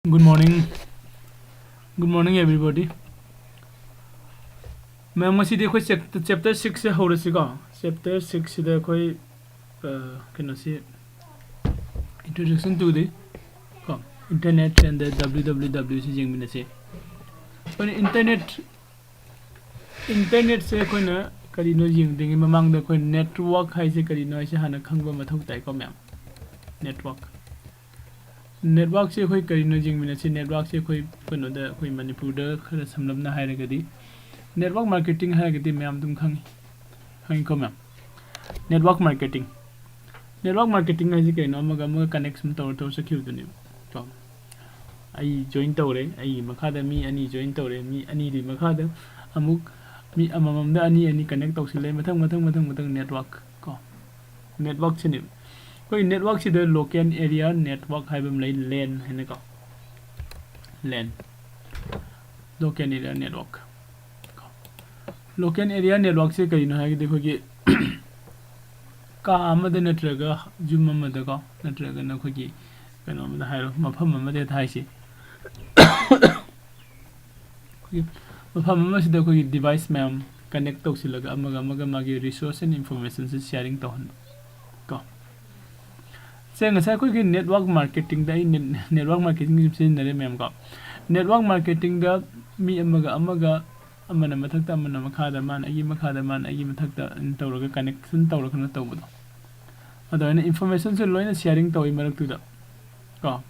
Good morning everybody. Ma'am, ngasi de khoi chapter 6 se hore si ka. Chapter 6 de khoi kano si introduction to the internet and the www si jing min se. Kon internet se khoi na kari no jing ding mamang de khoi network hai se kari no se hana khangba mathau tai ko ma'am. Network से कोई करीनो जिंग मिना से network से कोई पनो दा कोई मणिपुर दा खरा समलमना हायरे गदी network marketing हायरे गदी मैम तुम खांगी को मैम network marketing है जी करीनो मगा मगा connection तो सकियो दुनी तो आई join तोरे आई मखादा मी अनि join तोरे मी अनि दी मखादा अमुक मी अममम दा अनि connect तौसिले मथंग network को network से नि कोई network से द local area network है बम लाइ LAN है ना का LAN local area network local area network से कहीं ना है कि देखो कि का आमद नटरगा जुम आमद का नटरगा ना कोई कनो आमद है रो मफम आमद था इसे मफम आमद से देखो कि device में हम connect तो उसी लगा अमगा मागे resource and information से sharing तो हन का से ngasa ko ki network marketing da network marketing sin nare mem ka network marketing da mi amaga amana mathakta amana makhada man agi makhada man agi mathakta tawraga connection tawraga na tawbudo adana information se loina sharing tawi marak tu da ka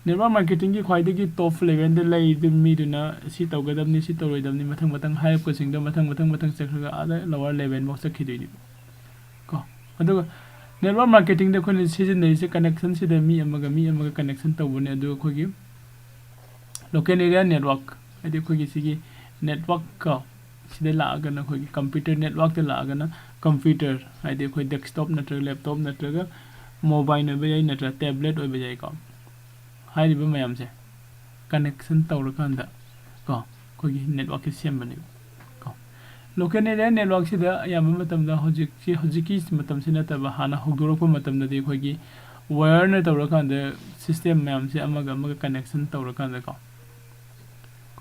network marketing ki khwai de ki top level de lai de mi duna si tawgadam ni si tawroidam ni mathang hype ko sing da mathang chakhraga ada lower level mo sakhi ni ka adu network marketing de khone season de se connection se de mi amaga connection tawbone adu khogi local area network adi khogi sigi network ka side la aga na khogi computer network de la aga na computer adi khoi desktop natra laptop natra mobile no be natra tablet oi be jai ka hai riba mayam se connection tawra kanda ka khogi network ke sem bane local area network से दा याम मतम दा हजिकी मतम से नतब हाना होगदोरक मतम दा दे खोगी wire न तौर कांद सिस्टम मैम से अमग कनेक्शन तौर कांद का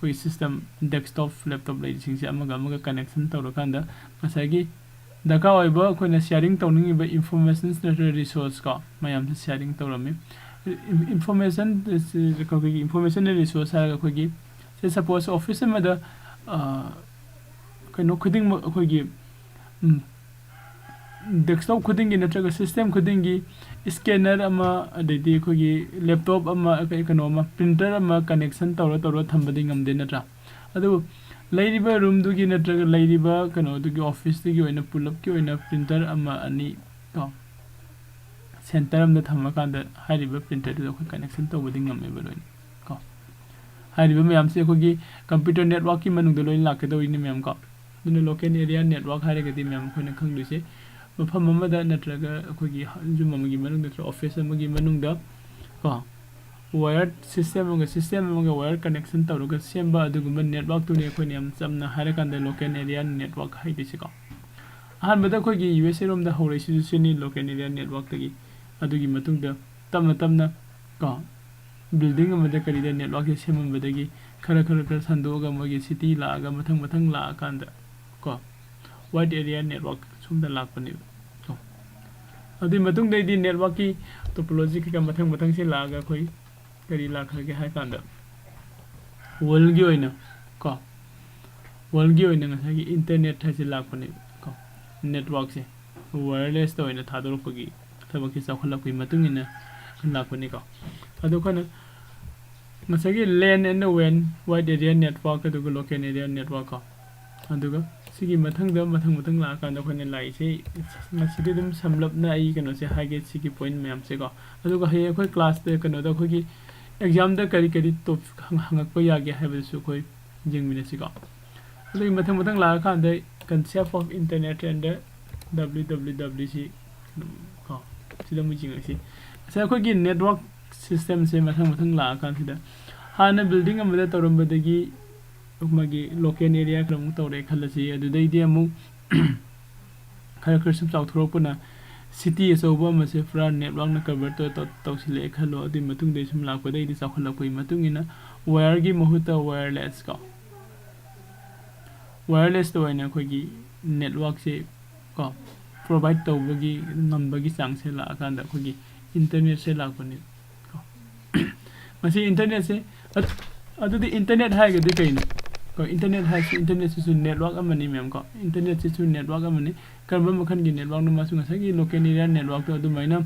कोई सिस्टम डेस्कटॉप लैपटॉप ले सिंग से अमग कनेक्शन तौर कांद मसागी दका ओइबो कोइना शेयरिंग तौनिंग बे इंफॉर्मेशन नेचुरल रिसोर्स का मैम से शेयरिंग तौर में इंफॉर्मेशन कोगी इंफॉर्मेशन रिसोर्स है कोगी से सपोज ऑफिस में दा कनो खुदिंग अखोगी डेस्कटॉप खुदिंग नत्रगा सिस्टम खुदिंग स्कैनर अमा अदि अखोगी लैपटॉप अमा कनो अमा प्रिंटर अमा कनेक्शन तौर थंबदि ngam de natra adu leiriba room du gi natra leiriba kano du gi office du gi oina pull up ki oina printer ama ani to center am da thama kan da hariba printer du ko connection tawbadi ngam me baloi ko hariba me am se ko gi computer network ki manung de loin lak ke do ni me am ko दुने local area network हारे गति ma'am खोने खंगदुसे मफम अमदा नत्रगा अखोगी जुम अमगी मनुंग नत्र office अमगी मनुंग दा को wire system wire connection तौरगा सेमबा अदुगुम नेटवर्क तुने खोने हम समना हारे कांदा लोकल एरिया नेटवर्क हाइदिसे को अहन बदा खोगी यूएसए रोम दा होरे सिनी लोकल एरिया नेटवर्क तगी अदुगी मतुंग दा तमना को बिल्डिंग अमदा करिदा नेटवर्क सेमम बदगी खरा संदोगा मगी सिटी लागा मथंग ला कांदा वाइड एरिया नेटवर्क सुमदा लापने तो अदि मतुंग दैदि नेटवर्क की टोपोलॉजी का मथंग से लागा कोई करी लाखरगे हाय कांदा वर्ल्ड की ओइना को वर्ल्ड की ओइना ngasi इंटरनेट हासे लापने को नेटवर्क से वायरलेस तो ओइना थादोरपगी थबकी साखलपकी मतुंगिना लापने को अदो खना ngasi LAN and WAN wide area network अदुगो local area network को अदुगो सिगी मथंग ला कांदा खोने लाई से ngasi दम समलपना आई कनो से हागे सिगी पॉइंट मैम से को अदुगो हे कोई क्लास दे कनो दा खोगी एग्जाम दा करी तो हंगक को यागे हाबसु कोई जिंगमिने सिको अदुगो मथंग ला कांदा concept of internet and www सी को सिदा मुजिंग सी से खोगी नेटवर्क सिस्टम से मथंग ला कांदा हाना बिल्डिंग अमदा तोरमबदगी उकमागी लोकल एरिया क्रम तौरे खलसी अदुदैदि अमु खर सब चाउथरोपना city asoba mase fra network na cover to sile khalo adi matung de sum la ko dei di sakhla koi matung ina wire gi mahuta wireless ko wireless to ina khoi gi network se ko provide to bagi number gi chang se la kan da khoi gi internet se la ko ni ko masi internet se adu di internet ha ga di kai ni ko internet ha si internet se network amani mem ko internet se network amani karba makhan gi network no masu ngasa gi local area network to adu maina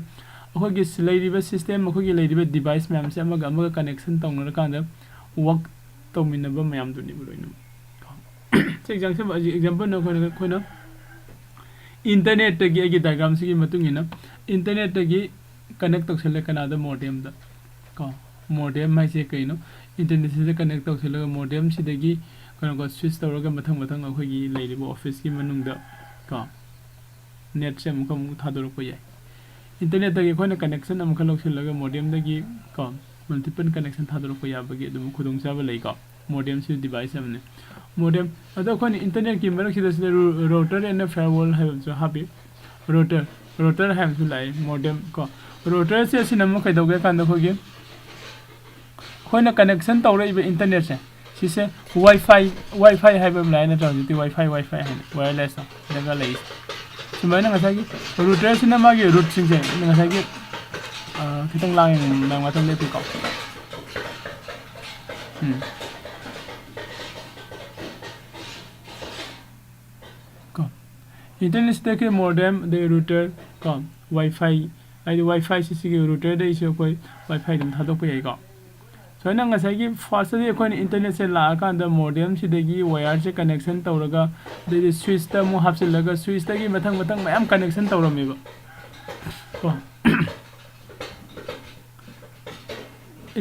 akho gi laidiba system akho gi laidiba device mem se amaga connection tongna kan da work to minaba mayam du ni buloina check jang se example no ko no internet gi diagram se gi matung ina internet gi connect to sele kana da modem da ko modem mai se kai no internet se connect to sele modem si da gi ko switch to ga mathang akho gi laidiba office gi manung da ko net se mu thador ko yai internet da gi khona connection am khalok silaga modem da gi ko multiple connection thador ko ya bagi dum khudung sa ba lai ko modem si device amne modem ado khona internet ki marak si da router and firewall have so happy router have to lai modem ko router se sinam kai doge kan da ko gi khona connection tawre ibe internet se si se wifi have lai na taw ti wifi wireless da ga lai sumai na ngasagi router sina magi root sing se ngasagi kitang lang nang matang le ko ko internet se ke modem de router ko wifi ai wifi si ke router de se ko wifi dum thadok pe ai ko so na ngasagi first de ko internet se la kan da modem si de gi wire se connection tawraga de switch ta mu hapse laga switch ta gi mathang mayam connection tawrami ba ko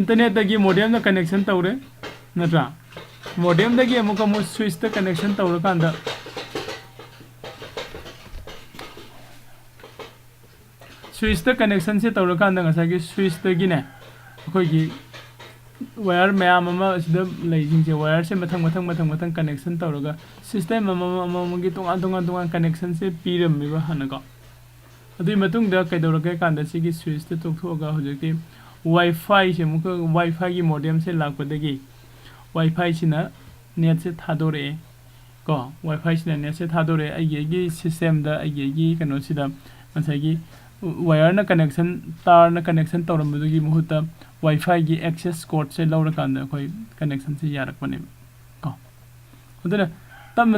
internet da gi modem da connection tawre natra modem da gi amuka mu switch ta connection tawra kan da switch ta connection se tawra kan da ngasagi switch ta gi ne ko gi wire mayam ama sida laijing je wire se mathang connection tawraga system ama gi tongan connection se piram mi ba hanaga adui matung da kai dawraga kan da sigi switch ta tokhoga hojekti wifi se muka wifi gi modem se lakpadagi wifi sina net se thadore ko wifi sina net se thadore ai gi system da ai gi kano sida masagi wire na connection tar na connection tawrambugi muhuta wifi gi access code se lawra kan da khoi connection se yarak bane ko udana tam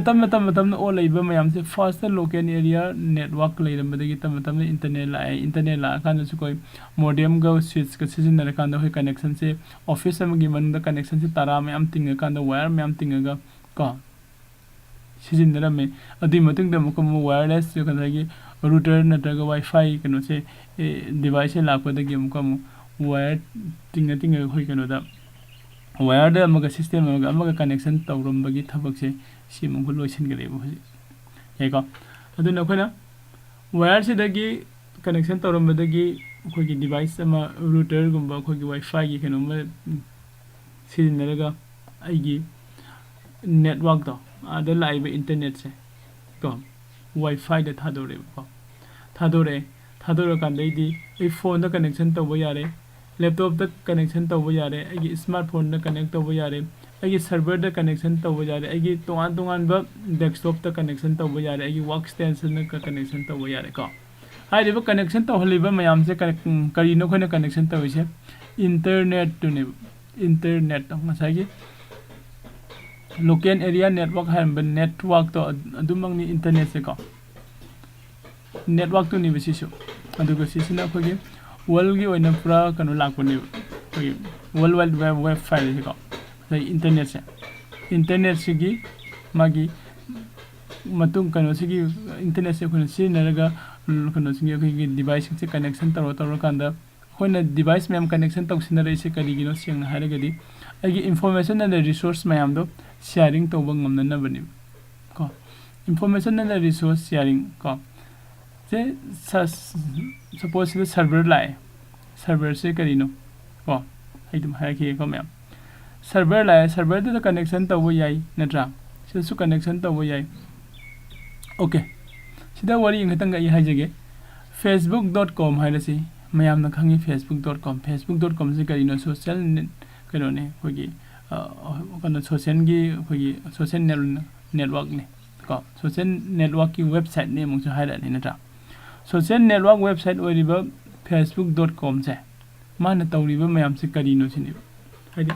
na all iba mayam se first local area network leirambadagi tam internet la kan su koi modem go switch ka season na kan da khoi connection se office amagi man da connection se tara mayam tinga kan da wire mayam tinga ga ko season na me adi matung da mukum wireless kan da gi router na ta ga wifi kano se device la ko da gi mukum wire tinga khoi kano da wire da amaga system amaga connection tawrambagi thabak se si mungul loisin gale bo ye ko aduna khona wire se dagi connection tawrambadagi khoi gi device ama router gumba khoi gi wifi gi kano ma sinaraga ai gi network da ada live internet se ko wifi da thadore ko thadore kan dei di ei phone da connection tawba yare laptop da connection tawba yare ai smartphone da connect tawba yare ai server da connection tawba yare ai tongan ba desktop da connection tawba yare ai workstation da connection tawba yare ko hai de connection tawhaliba mayam se kari no khone connection tawise internet to ne internet ngasagi local area network han network to adumang ni internet se ko network to ni bisisu aduga sisina khogi world gi oina pura kanu lakoni khogi world wide web file se ko sai internet se gi magi matung kanu se gi internet se khona si naraga kanu se gi device se connection taro kanda khona device mem connection tawsina re se kali gi no seng haraga di ai information and resource mayam do sharing to bangam na bani ko information and resource sharing ko se suppose the server se karino ko haidum haiki ko mem server the connection to yai natra se su connection to yai okay sida wari ngatang ga i hajege facebook.com हाइरसी मयामना खंगी facebook.com facebook.com से करिनो social करिनो कोगी कनो social की कोगी social network ने को social network की website ने मुझे हाइरनी नता social network website ओरिबा facebook.com से माने तौरिबा मयाम से करिनो सिनि हाइदि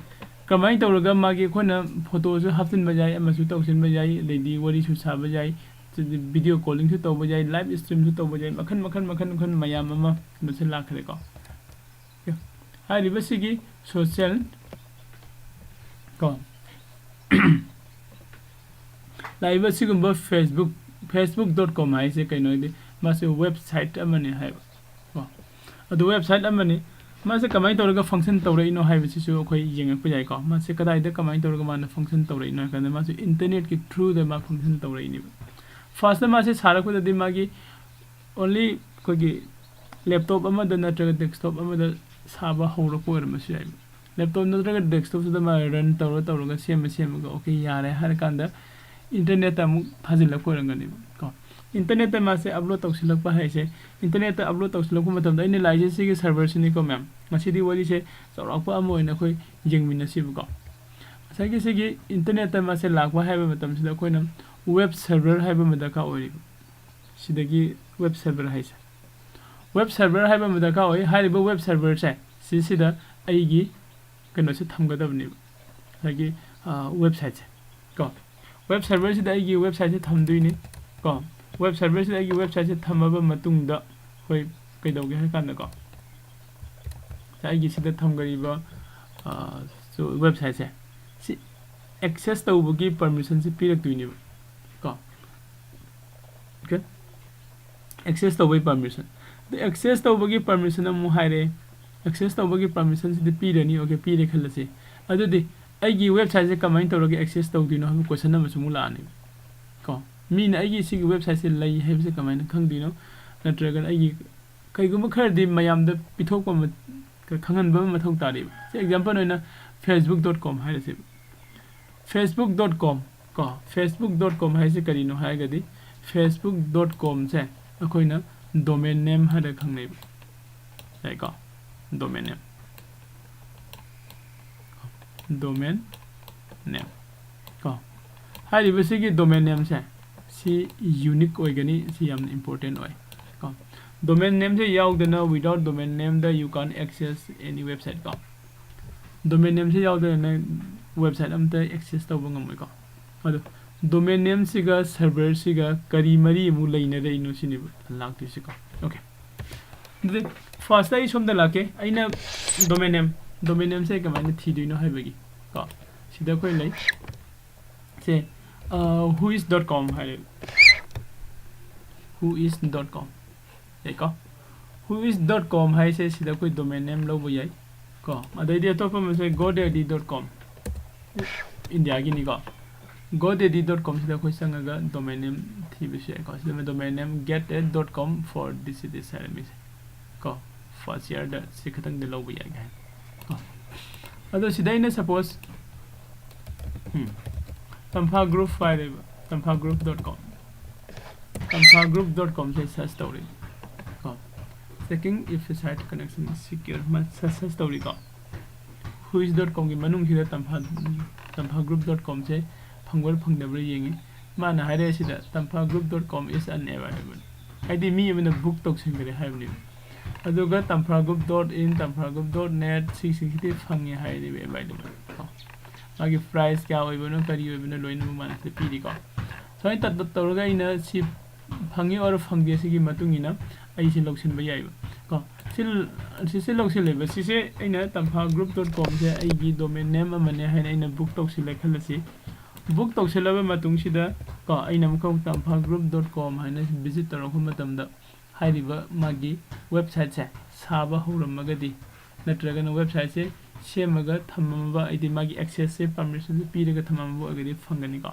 कमाई तौरगा मागे खोना फोटो जो हाफिन बजाय अमसु तौसिन बजाय लेडी वरी सु सा बजाय वीडियो कॉलिंग से तब जाए लाइव स्ट्रीम से तब जाए मखन मखन मखन मखन मयाम अमा नसे लाखरे को हारिबा सिगी सोशल को लाइव सिगुंबा facebook.com हाइ से कइनो दि मासे वेबसाइट अमने हाइ को अदु वेबसाइट अमने मासे कमाई तौरगा फंक्शन तौरइनो हाइबसिसु अखोय येंगक जाय को मासे कदाइदा कमाई तौरगा माने फंक्शन तौरइनो कने मासे इंटरनेट की थ्रू द मा फंक्शन तौरइनि फर्स्ट मासे सारकुदि मागी ओनली कोगी लैपटॉप अमद नत्रगा डेस्कटॉप अमद साबा हौरको ओरमसु याइ लैपटॉप नत्रगा डेस्कटॉप सुदा मा रन तौरगा सेमगा ओके यारे हर कांदा इंटरनेट अमु फाजिलको ओरंगनि को इंटरनेट मासे अपलोड तौसिलकपा हाइसे इंटरनेट अपलोड तौसिलकपा मतमदा इने लाइजे सिगे सर्वर सिनि को मैम मसिदि वरि से चौराकपा अमु ओइना खोय जेंगमिनसिबको साइगे सिगे इंटरनेट मासे लाकपा हाइबा मतमसिदा खोयना वेब सर्वर हाइबा मदका ओरि सिदगी वेब सर्वर हाइसे वेब सर्वर हाइबा मदका ओइ हाइबा वेब सर्वर से सिदा आइगी कनो से थमगदबनि साइगे वेबसाइट से को वेब सर्वर सिदा आइगी वेबसाइट से थमदुइनि को वेब सर्वर सिदा आइगी वेबसाइट से थमबा मतुंगदा होय कइदौगे हाइ कान को साइगी सिदा थमगरिबा सो वेबसाइट से सि एक्सेस तौबगी परमिशन से पिरक्तुइनि okay access tawai permission the access tawagi permission amu haire access tawagi permission se pi rani okay pi re khalase adudi aigi website se kamai tawragi access tawdino hamu question na musu mula ani ko mi na aigi sig website se lai have se kamai na khangdino natraga aigi kaiguma khardi mayam da pithok pa khangan ba mathau tari se example oina facebook.com haire se facebook.com ko facebook.com haise karino haigadi facebook.com से अखोइना domain name हर खंगनै जायको domain name को हारिबसिगी domain name से सी unique ओइगनी सी याम important ओइ को domain name से याउदना without domain name द you can access any website को domain name से याउदना वेबसाइट अमता एक्सेस तौबा ngमoi को अदो डोमेन नेम सिगा सर्वर सिगा करी मरी मु लैना रेनो सिनि लाक्ति सिको ओके दे फर्स्ट आई सोम द लाके आइना डोमेन नेम से कमाने थिदिनो हाइबगी को सिदा कोइ लै से whois.com हाइ whois.com देखो whois.com हाइ से सिदा कोइ डोमेन नेम लौबो याइ को अदैदि अतोपा मसे godaddy.com इंडिया गिनि को godaddy.com से कोई संगा डोमेन नेम थी बिसे को से domain name get.com for this service को फर्स्ट ईयर द से खतंग दे लौबो याइ गाय को अदो सिदाइने suppose Tampha group file Tampha group.com से सर्च तौरि को checking if site connection secure म सर्च तौरि को whois.com की मनुंग हिदा तंफा group.com से फंगवर फंगदब्र येंगे माना हाइरे सिदा तंफा group.com is unavailable आइदि मी एबन book तौसिंगरे हाइबनि अदुगा तंफा group.in तंफा group.net सिक्सिति fungi हाइदि available मागी प्राइस क्या होइबनो करी होइबनो लोइन माना से पीदि को सो इ तत तौरगा इना सि फंगे और फंगे सिगी मतुंगिना आई सि लौसिन ब याइबो को सिसे लौसिन लेबो सिसे इना तंफा group.com से आइगी डोमेन नेम अमने हाइना इना बुक तौसिले खलसि बुक तौसिलबा मतुंग सिदा को आइना मखौ तंफा group.com हाइना विजिट तौरखु मतमदा हाइरिबा मागी वेबसाइट से साबा हौरमगदी नत्रगन वेबसाइट से सेमगा थममबा आइदि मागी एक्सेस से परमिशन से पीरगा थममबा अगदी फंगनी को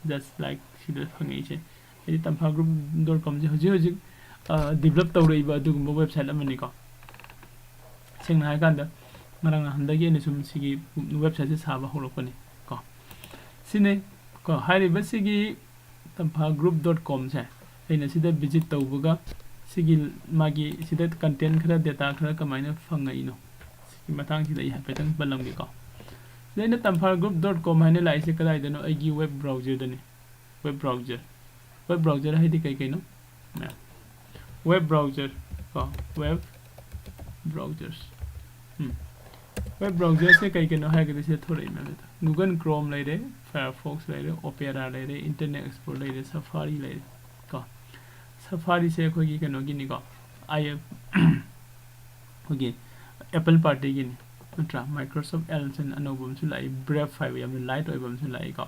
जस्ट लाइक सिदा फंगै से आइदि तंफा group.com से हजि डेभलप तौरैबा दुगुम वेबसाइट अमनि को सेंना हाय कांदा मरंग हंदगे ने सुम सिगी वेबसाइट से साबा हौरकनी को सिने को हाइरिबा सिगी तंफा group.com से आइना सिदा विजिट तौबगा सिगी मागी सिदा कंटेंट खरा डेटा खरा कमाइना फंगइनो सिगी मतांग सिदा इ हापेतंग बलमगे को लेना tamphagroup.com हाइने लाइसे कदाइदनो आइगी वेब ब्राउजर दने वेब ब्राउजर हाइदि कई कइनो वेब ब्राउजर को वेब ब्राउजर्स वेब ब्राउजर से कई कइनो हाइगे से थोड़े में गूगल क्रोम लेरे फायरफॉक्स लेरे ओपेरा लेरे इंटरनेट एक्सप्लोरर लेरे सफारी लेरे को सफारी से कोई कइनो गिनी को आई होगी एप्पल पार्टी गिनी नत्रा माइक्रोसॉफ्ट एल्सन अनोबम सु लाई ब्रेव 5 याम लाइट ओइबम सु लाई को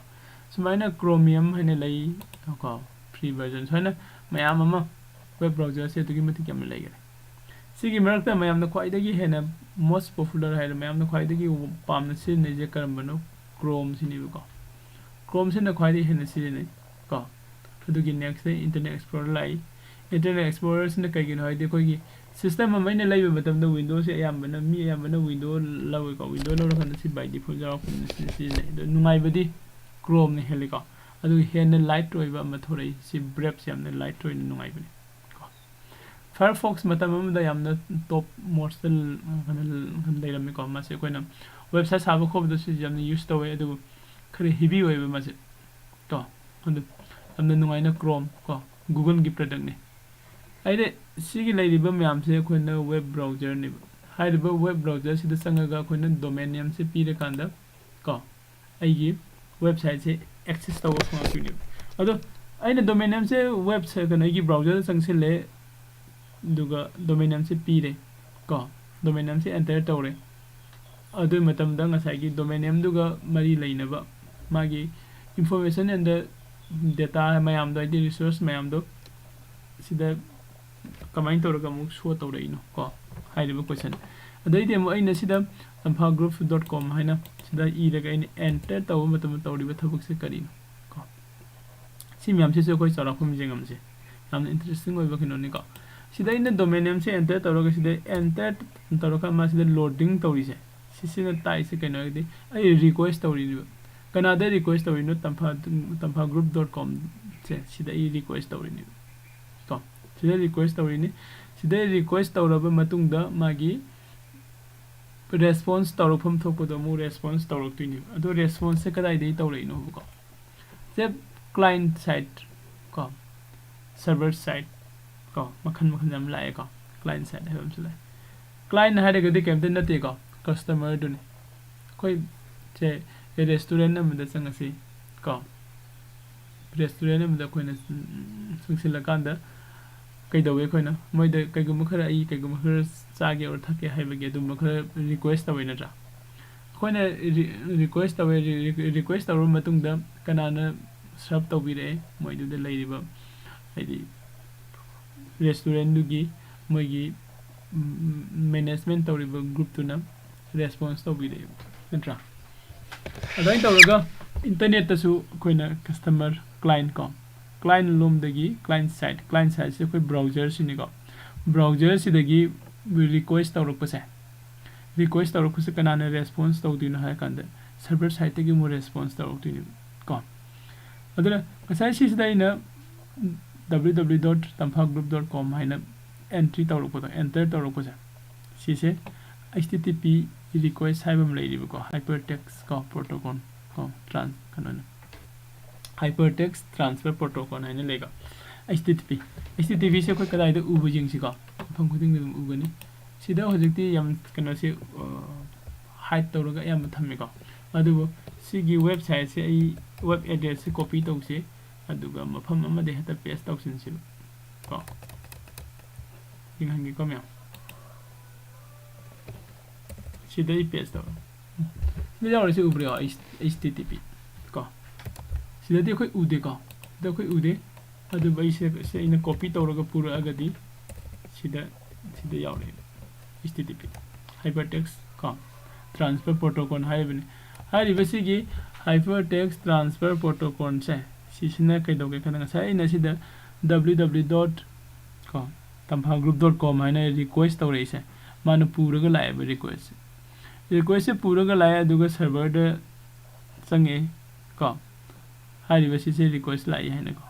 सुमाइना क्रोमियम हने लाई को फ्री वर्जन सना मयाम अमा वेब ब्राउजर से तुगी मति कम लाई गरे सिगी मरकता मयाम न ख्वाइदगी हेना मोस्ट पॉपुलर है मयाम न ख्वाइदगी पामन से ने जे करमबनो क्रोम सिनी को क्रोम से न ख्वाइदगी हेना सिने को अदुगी नेक्स्ट इंटरनेट एक्सप्लोरर लाई इंटरनेट एक्सप्लोरर से कईगिनो हाइदि कोई सिस्टम अमैने लाइबे मतम द विंडोज से अयामबना मी अयामबना विंडो लवे को विंडो लो रखन से बाय डिफॉल्ट जाव से नुंगाइबदी क्रोम ने हेलिको अदु हेन लाइट ओइबा म थोरै सि ब्रेव से हमने लाइट ओइन नुंगाइबनी फायरफॉक्स मतम अमदा यामना टॉप मोस्ट खन लेरमी को मासे कोइना वेबसाइट साबो खोबद से यामना यूज तवे अदु खरे हेवी ओइबा मासे तो अदु हमने नुंगाइना क्रोम को गूगल की प्रोडक्ट ने आइदे सिगी लेरिबा म्याम से कोइना वेब ब्राउजर ने हाइरिबा वेब ब्राउजर सिदा संगगा कोइना डोमेन नेम से पीरे कांदा को आइगी वेबसाइट से एक्सेस तव फंक्शन अदो आइना डोमेन नेम से वेबसाइट कना आइगी ब्राउजर संगसिले दुगा डोमेन नेम से पीरे को डोमेन नेम से एंटर तवरे अदु मतम दा ngसाइगी डोमेन नेम दुगा मरी लेनबा मागी इंफॉर्मेशन एंड डेटा मैम दो रिसोर्स मैम दो सिदा कमाइन तौरगा मुक शो तौरइनो को हाइरिबा क्वेश्चन अदैदि मु अइना सिदा tamphagroup.com हाइना सिदा इरगा इन एंटर तव मतम तौरिबा थबक से करिनो को सि म्याम से कोइ चराखम जेंगम से याम इंटरेस्टिंग ओइबा किनोनि को सिदा इन डोमेन नेम से एंटर तौरगा सिदा एंटर तौरगा मा सिदा लोडिंग तौरिसे सिसिना ताइ से कइनोदि अइ रिक्वेस्ट तौरिनो कनादा रिक्वेस्ट तौरिनो tamphagroup.com से सिदा इ रिक्वेस्ट तौरिनो को सिदा रिक्वेस्ट तौरिने सिदा रिक्वेस्ट तौरबा मतुंगदा मागी रेस्पॉन्स तौरफम थोपदो मु रेस्पॉन्स तौरक्तिनि अदो रेस्पॉन्स से कदाइ दे तौरइनो को से क्लाइंट साइड को सर्वर साइड को मखन मखन जम लाए को क्लाइंट साइड हम चला क्लाइंट हाइरगदि केमते नते को कस्टमर दुने कोई से रेस्टोरेंट अमदा संगसी को रेस्टोरेंट अमदा कोइना संगसिलकांदा कईदवे कोइना मोइदा कईगुम खरा आई कईगुम खरा चागे और थके हाइबगे दुम खरा रिक्वेस्ट तवे नत्रा कोइना रिक्वेस्ट तवे रिक्वेस्ट तवर मतुंगदा कनाना सर्व तौबिरे मोइदुदे लैरिबा हाइदि रेस्टोरेंट दुगी मोइगी मैनेजमेंट तौरिबा ग्रुप तुना रेस्पॉन्स तौबिरे नत्रा अदाइन तौरगा इंटरनेट तसु कोइना कस्टमर क्लाइंट को क्लाइंट लोम दगी क्लाइंट साइड से कोई ब्राउजर सिनी को ब्राउजर सिदगी रिक्वेस्ट तौरपसे कनाना रेस्पॉन्स तौदिनो हाय कांदा सर्वर साइड तगी मो रेस्पॉन्स तौदिनो को अदरा कसाइ सिदाइना www.tamphagroup.com हाइना एंट्री तौरपदो एंटर तौरपसे सिसे http रिक्वेस्ट हाइबम लेरिबको हाइपरटेक्स्ट को प्रोटोकॉल को ट्रांस कनन हाइपरटेक्स्ट ट्रांसफर प्रोटोकॉल हाइना लेगा http से कोइ कदाइ द उबु जिंग सिको फम खुदिंग दम उगनि सिदा हजिकति याम कनो से हाइड तौरगा याम थमिको अदुबो सिगी वेबसाइट से आई वेब एड्रेस से कॉपी तौसे अदुगा मफम अमदे हता पेस्ट तौसिन सिल को इंहंगी को म्या सिदा ई पेस्ट तौ सिदा और से उब्रे http को सिदा दे कोइ उदे को द कोइ उदे अदु बै से इन कॉपी तौरगा पूरा अगदी सिदा यावरे http hypertext को ट्रांसफर प्रोटोकॉल हाइबने हाइरिबसिगी hypertext ट्रांसफर प्रोटोकॉल से सिसिना कैदोगे खना साइ नसिदा www.tamphagroup.com हाइना रिक्वेस्ट तौरे से मानु पूरगा लाइब रिक्वेस्ट से पूरगा लाय अदुगा सर्वर द संगे को हाइरिबसि से रिक्वेस्ट लाई हाइना को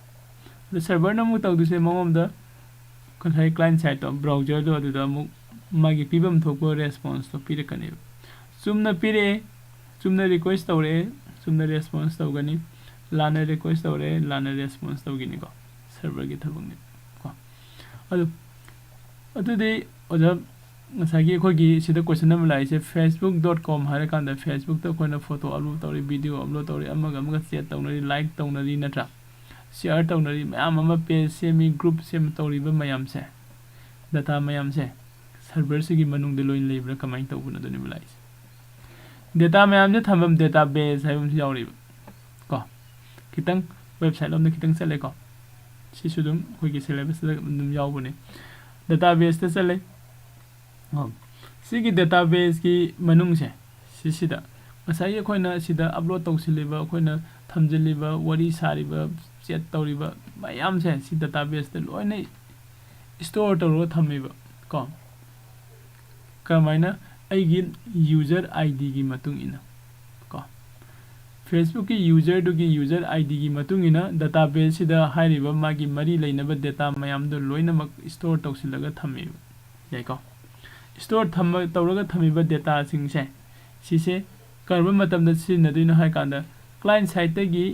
the server Namu तौदुसे mmm the ꯉꯁꯥꯏ ꯀ꯭ꯂꯥꯏꯟ ꯁꯥꯏꯠꯇꯣ ꯕ꯭ꯔꯥꯎꯖꯔꯗꯣ ꯑꯗꯨꯗ ꯑꯃꯨꯛ ꯃꯥꯒꯤ ꯄꯤꯐꯝ ꯊꯣꯛꯄ ꯔꯦꯁꯄꯣꯟꯁꯇꯣ ꯄꯤꯔꯛꯀꯅꯦꯕ ꯆꯨꯝꯅ ꯄꯤꯔꯛꯑꯦ ꯆꯨꯝꯅ ꯔꯤꯀ꯭ꯋꯦꯁ ꯇꯧꯔꯛꯑꯦ ꯆꯨꯝꯅ ꯔꯦꯁꯄꯣꯟꯁ ꯇꯧꯒꯅꯤ ꯂꯥꯟꯅ ꯔꯤꯀ꯭ꯋꯦꯁ ꯇꯧꯔꯛꯑꯦ ꯂꯥꯟꯅ ꯔꯦꯁꯄꯣꯟꯁ ꯇꯧꯒꯅꯤꯀꯣ ꯁꯔꯚꯔꯒꯤ ꯊꯕꯛꯅꯤ ꯀꯣ ꯑꯗꯨꯗꯤ ꯑꯣꯖꯥ ꯉꯁꯥꯏꯒꯤ ꯑꯩꯈꯣꯏꯒꯤ ꯁꯤꯗ ꯀꯣꯏꯁꯟ ꯑꯃ ꯂꯥꯛꯏꯁꯦ facebook.com ꯍꯥꯏꯔꯀꯥꯟꯗ ꯐꯦꯁꯕꯨꯛꯇ ꯑꯩꯈꯣꯏꯅ ꯐꯣꯇꯣ ꯑꯞꯂꯣꯗ ꯇꯧꯔꯤ ꯚꯤꯗꯤꯑꯣ ꯑꯞꯂꯣꯗ ꯇꯧꯔꯤ ꯑꯃꯒ ꯆꯦꯠ ꯇꯧꯅꯔꯤ ꯂꯥꯏꯛ ꯇꯧꯅꯔꯤ ꯅꯠꯇ꯭ꯔꯥ ꯁꯤꯌꯔ ꯇꯧꯅꯔꯤ ꯃꯌꯥꯝ ꯑꯃ ꯄꯦꯖ ꯁꯦꯝꯃꯤ ꯒ꯭ꯔꯨꯞ ꯁꯦꯝ ꯇꯧꯔꯤꯕ ꯃꯌꯥꯝꯁꯦ ꯗꯇꯥ ꯃꯌꯥꯝꯁꯦ ꯁꯔꯚꯔꯁꯤꯒꯤ ꯃꯅꯨꯡꯗ ꯂꯣꯏꯅ ꯂꯩꯕ꯭ꯔꯥ ꯀꯃꯥꯏꯅ ꯇꯧꯕꯅꯣ ꯑꯗꯨꯅꯦꯕ ꯂꯥꯛꯏꯁꯦ ꯗꯦꯇꯥ ꯃꯌꯥꯝꯁꯦ ꯊꯝꯐꯝ ꯗꯦꯇꯥ ꯕꯦꯖ ꯍꯥꯏꯕ ꯑꯃꯁꯨ ꯌꯥꯎꯔꯤꯕ ꯀꯣ ꯈꯤꯇꯪ ꯋꯦꯕꯁꯥꯏꯠ ꯂꯣꯝꯗ ꯈꯤꯇꯪ ꯆꯠꯂꯦꯀꯣ ꯁꯤꯁꯨ ꯑꯗꯨꯝ ꯑꯩꯈꯣꯏꯒꯤ ꯁꯤꯂꯦꯕꯁꯇ ꯑꯗꯨꯝ ꯌꯥꯎꯕꯅꯦ ꯗꯇꯥ ꯕꯦꯖꯇ ꯆꯠꯂꯦ ꯁꯤꯒꯤ ꯗꯇꯥ ꯕꯦꯖꯀꯤ ꯃꯅꯨꯡꯁꯦ ꯁꯤꯁꯤꯗ ꯉꯁꯥꯏꯒꯤ ꯑꯩꯈꯣꯏꯅ ꯁꯤꯗ ꯑꯞꯂꯣꯗ ꯇꯧꯁꯤꯜꯂꯤꯕ ꯑꯩꯈꯣꯏꯅ ꯊꯝꯖꯤꯜꯂꯤꯕ ꯋꯥꯔꯤ ꯁꯥꯔꯤꯕ ꯆꯦꯠ ꯇꯧꯔꯤꯕ ꯃꯌꯥꯝꯁꯦ ꯁꯤ ꯗꯇꯥ ꯕꯦꯖꯇ ꯂꯣꯏꯅ ꯁ꯭ꯇꯣꯔ ꯇꯧꯔꯒ ꯊꯝꯃꯦꯕ ꯀꯣ ꯀꯔꯝꯍꯥꯏꯅ ꯑꯩꯒꯤ ꯌꯨꯖꯔ ꯑꯥꯏ ꯗꯤꯒꯤ ꯃꯇꯨꯡ ꯏꯟꯅ ꯀꯣ ꯐꯦꯁꯕꯨꯛꯀꯤ ꯌꯨꯖꯔꯗꯨꯒꯤ ꯌꯨꯖꯔ ꯑꯥꯏ ꯗꯤꯒꯤ ꯃꯇꯨꯡ ꯏꯟꯅ ꯗꯇꯥ ꯕꯦꯖꯁꯤꯗ ꯍꯥꯏꯔꯤꯕ ꯃꯥꯒꯤ ꯃꯔꯤ ꯂꯩꯅꯕ ꯗꯦꯇꯥ ꯃꯌꯥꯝꯗꯣ ꯂꯣꯏꯅꯃꯛ ꯁ꯭ꯇꯣꯔ ꯇꯧꯁꯤꯜꯂꯒ ꯊꯝꯃꯦꯕ ꯌꯥꯏꯀꯣ ꯁ꯭ꯇꯣꯔ ꯇꯧꯔꯒ ꯊꯝꯃꯤꯕ ꯗꯦꯇꯥꯁꯤꯡꯁꯦ ꯁꯤꯁꯦ ꯀꯔꯝꯕ ꯃꯇꯝꯗ ꯁꯤꯖꯤꯟꯅꯗꯣꯏꯅꯣ ꯍꯥꯏ ꯀꯥꯟꯗ ꯀ꯭ꯂꯥꯏꯟ ꯁꯥꯏꯠꯇꯒꯤ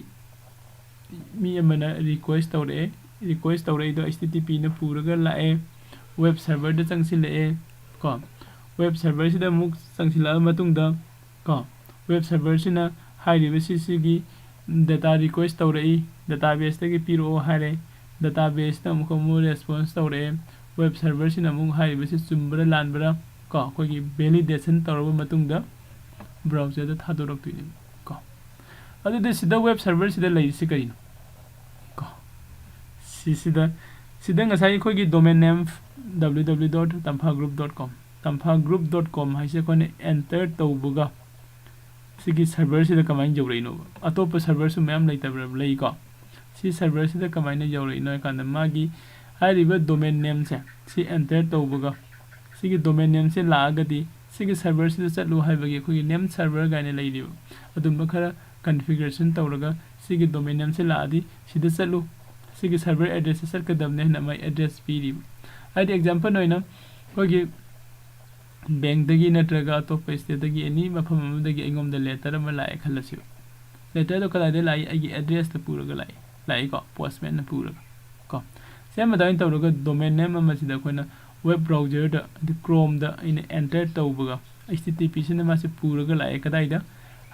ꯃꯤ ꯑꯃꯅ ꯔꯤꯀ꯭ꯋꯦꯁ ꯇꯧꯔꯛꯑꯦ ꯔꯤꯀ꯭ꯋꯦꯁ ꯇꯧꯔꯛꯏꯗꯣ HTTPꯅ ꯄꯨꯔꯒ ꯂꯥꯛꯑꯦ ꯋꯦꯕ ꯁꯔꯚꯔꯗ ꯆꯪꯁꯤꯜꯂꯛꯑꯦ ꯀꯣ ꯋꯦꯕ ꯁꯔꯚꯔꯁꯤꯗ ꯑꯃꯨꯛ ꯆꯪꯁꯤꯜꯂꯛꯑ ꯃꯇꯨꯡꯗ ꯀꯣ ꯋꯦꯕ ꯁꯔꯚꯔꯁꯤꯅ ꯍꯥꯏꯔꯤꯕ ꯁꯤꯒꯤ ꯗꯇꯥ ꯔꯤꯀ꯭ꯋꯦꯁ ꯇꯧꯔꯛꯏ ꯗꯇꯥꯕꯦꯁꯇꯒꯤ ꯄꯤꯔꯛꯑꯣ ꯍꯥꯏꯔꯦ ꯗꯇꯥꯕꯦꯁꯇ ꯑꯃꯨꯛ ꯔꯦꯁꯄꯣꯟꯁ ꯇꯧꯔꯛꯑꯦ ꯋꯦꯕ ꯁꯔꯚꯔꯁꯤꯅ ꯑꯃꯨꯛ ꯍꯥꯏꯔꯤꯕꯁꯤ ꯆꯨꯝꯕ꯭ꯔꯥ ꯂꯥꯟꯕ꯭ꯔꯥ ꯀꯣ ꯑꯩꯈꯣꯏꯒꯤ ꯚꯦꯂꯤꯗꯦꯁꯟ ꯇꯧꯔꯕ ꯃꯇꯨꯡꯗ ꯕ꯭ꯔꯥꯎꯖꯔꯗ ꯊꯥꯗꯣꯔꯛꯇꯣꯏꯅꯦꯕ ꯀꯣ ꯑꯗꯨꯗꯤ ꯁꯤꯗ ꯋꯦꯕ ꯁꯔꯚꯔꯁꯤꯗ ꯂꯩꯔꯤꯁꯤ ꯀꯔꯤꯅꯣ ꯀꯣ ꯁꯤꯗ ꯉꯁꯥꯏ ꯑꯩꯈꯣꯏꯒꯤ ꯗꯣꯃꯦꯟ ꯅꯦꯝ www.tamphagroup.com tamphagroup.com ꯍꯥꯏꯁꯦ ꯑꯩꯈꯣꯏꯅ ꯑꯦꯟꯇꯔ ꯇꯧꯕꯒ ꯁꯤꯒꯤ ꯁꯔꯚꯔꯁꯤꯗ ꯀꯃꯥꯏꯅ ꯌꯧꯔꯛꯏꯅꯣꯕ ꯑꯇꯣꯞꯄ ꯁꯔꯚꯔꯁꯨ ꯃꯌꯥꯝ ꯂꯩꯇꯕ꯭ꯔꯥ ꯂꯩꯀꯣ ꯁꯤ ꯁꯔꯚꯔꯁꯤꯗ ꯀꯃꯥꯏꯅ ꯌꯧꯔꯛꯏꯅꯣ ꯍꯥꯏꯀꯥꯟꯗ ꯃꯥꯒꯤ ꯍꯥꯏꯔꯤꯕ ꯗꯣꯃꯦꯟ ꯅꯦꯝꯁꯦ ꯁꯤ ꯑꯦꯟꯇꯔ ꯇꯧꯕꯒ ꯁꯤꯒꯤ ꯗꯣꯃꯦꯟ ꯅꯦꯝꯁꯦ ꯂꯥꯛꯑꯒꯗꯤ ꯁꯤꯒꯤ ꯁꯔꯚꯔꯁꯤꯗ ꯆꯠꯂꯨ ꯍꯥꯏꯕꯒꯤ ꯑꯩꯈꯣꯏꯒꯤ ꯅꯦꯝ ꯁꯔꯚꯔ ꯀꯥꯏꯅ ꯂꯩꯔꯤꯕ ꯑꯗꯨꯝꯕ ꯈꯔ ꯀꯟꯐꯤꯒꯔꯦꯁꯟ ꯇꯧꯔꯒ ꯁꯤꯒꯤ ꯗꯣꯃꯦꯟ ꯅꯦꯝꯁꯦ ꯂꯥꯛꯑꯗꯤ ꯁꯤꯗ ꯆꯠꯂꯨ ꯁꯤꯒꯤ ꯁꯔꯚꯔ ꯑꯦꯗ꯭ꯔꯦꯁꯁꯦ ꯆꯠꯀꯗꯕꯅꯦ ꯍꯥꯏꯅ ꯃꯥꯏ ꯑꯦꯗ꯭ꯔꯦꯁ ꯄꯤꯔꯤꯕ ꯍꯥꯏꯗꯤ ꯑꯦꯛꯖꯥꯝꯄꯜ ꯑꯣꯏꯅ ꯑꯩꯈꯣꯏꯒꯤ ꯕꯦꯡꯛꯇꯒꯤ ꯅꯠꯇ꯭ꯔꯒ ꯑꯇꯣꯞꯄ ꯁ꯭ꯇꯦꯠꯇꯒꯤ ꯑꯦꯅꯤ ꯃꯐꯝ ꯑꯃꯗꯒꯤ ꯑꯩꯉꯣꯟꯗ ꯂꯦꯇꯔ ꯑꯃ ꯂꯥꯛꯑꯦ ꯈꯜꯂꯁꯤꯕ ꯂꯦꯇꯔꯗꯣ ꯀꯗꯥꯏꯗ ꯂꯥꯛꯏ ꯑꯩꯒꯤ ꯑꯦꯗ꯭ꯔꯦꯁꯇ ꯄꯨꯔꯒ ꯂꯥꯛꯏꯀꯣ ꯄꯣꯁꯃꯦꯟꯅ ꯄꯨꯔꯒ ꯀꯣ ꯁꯦꯝ ꯑꯗꯨꯃꯥꯏꯅ ꯇꯧꯔꯒ ꯗꯣꯃꯦꯟ ꯅꯦꯝ ꯑꯃꯁꯤꯗ ꯑꯩꯈꯣꯏꯅ ꯋꯦꯕ ꯕ꯭ꯔꯥꯎꯖꯔꯗ ꯀ꯭ꯔꯣꯝꯗ ꯑꯩꯅ ꯑꯦꯟꯇꯔ ꯇꯧꯕꯒ HTTPꯁꯤꯅ ꯃꯥꯁꯦ ꯄꯨꯔꯒ ꯂꯥꯛꯑꯦ ꯀꯗꯥꯏꯗ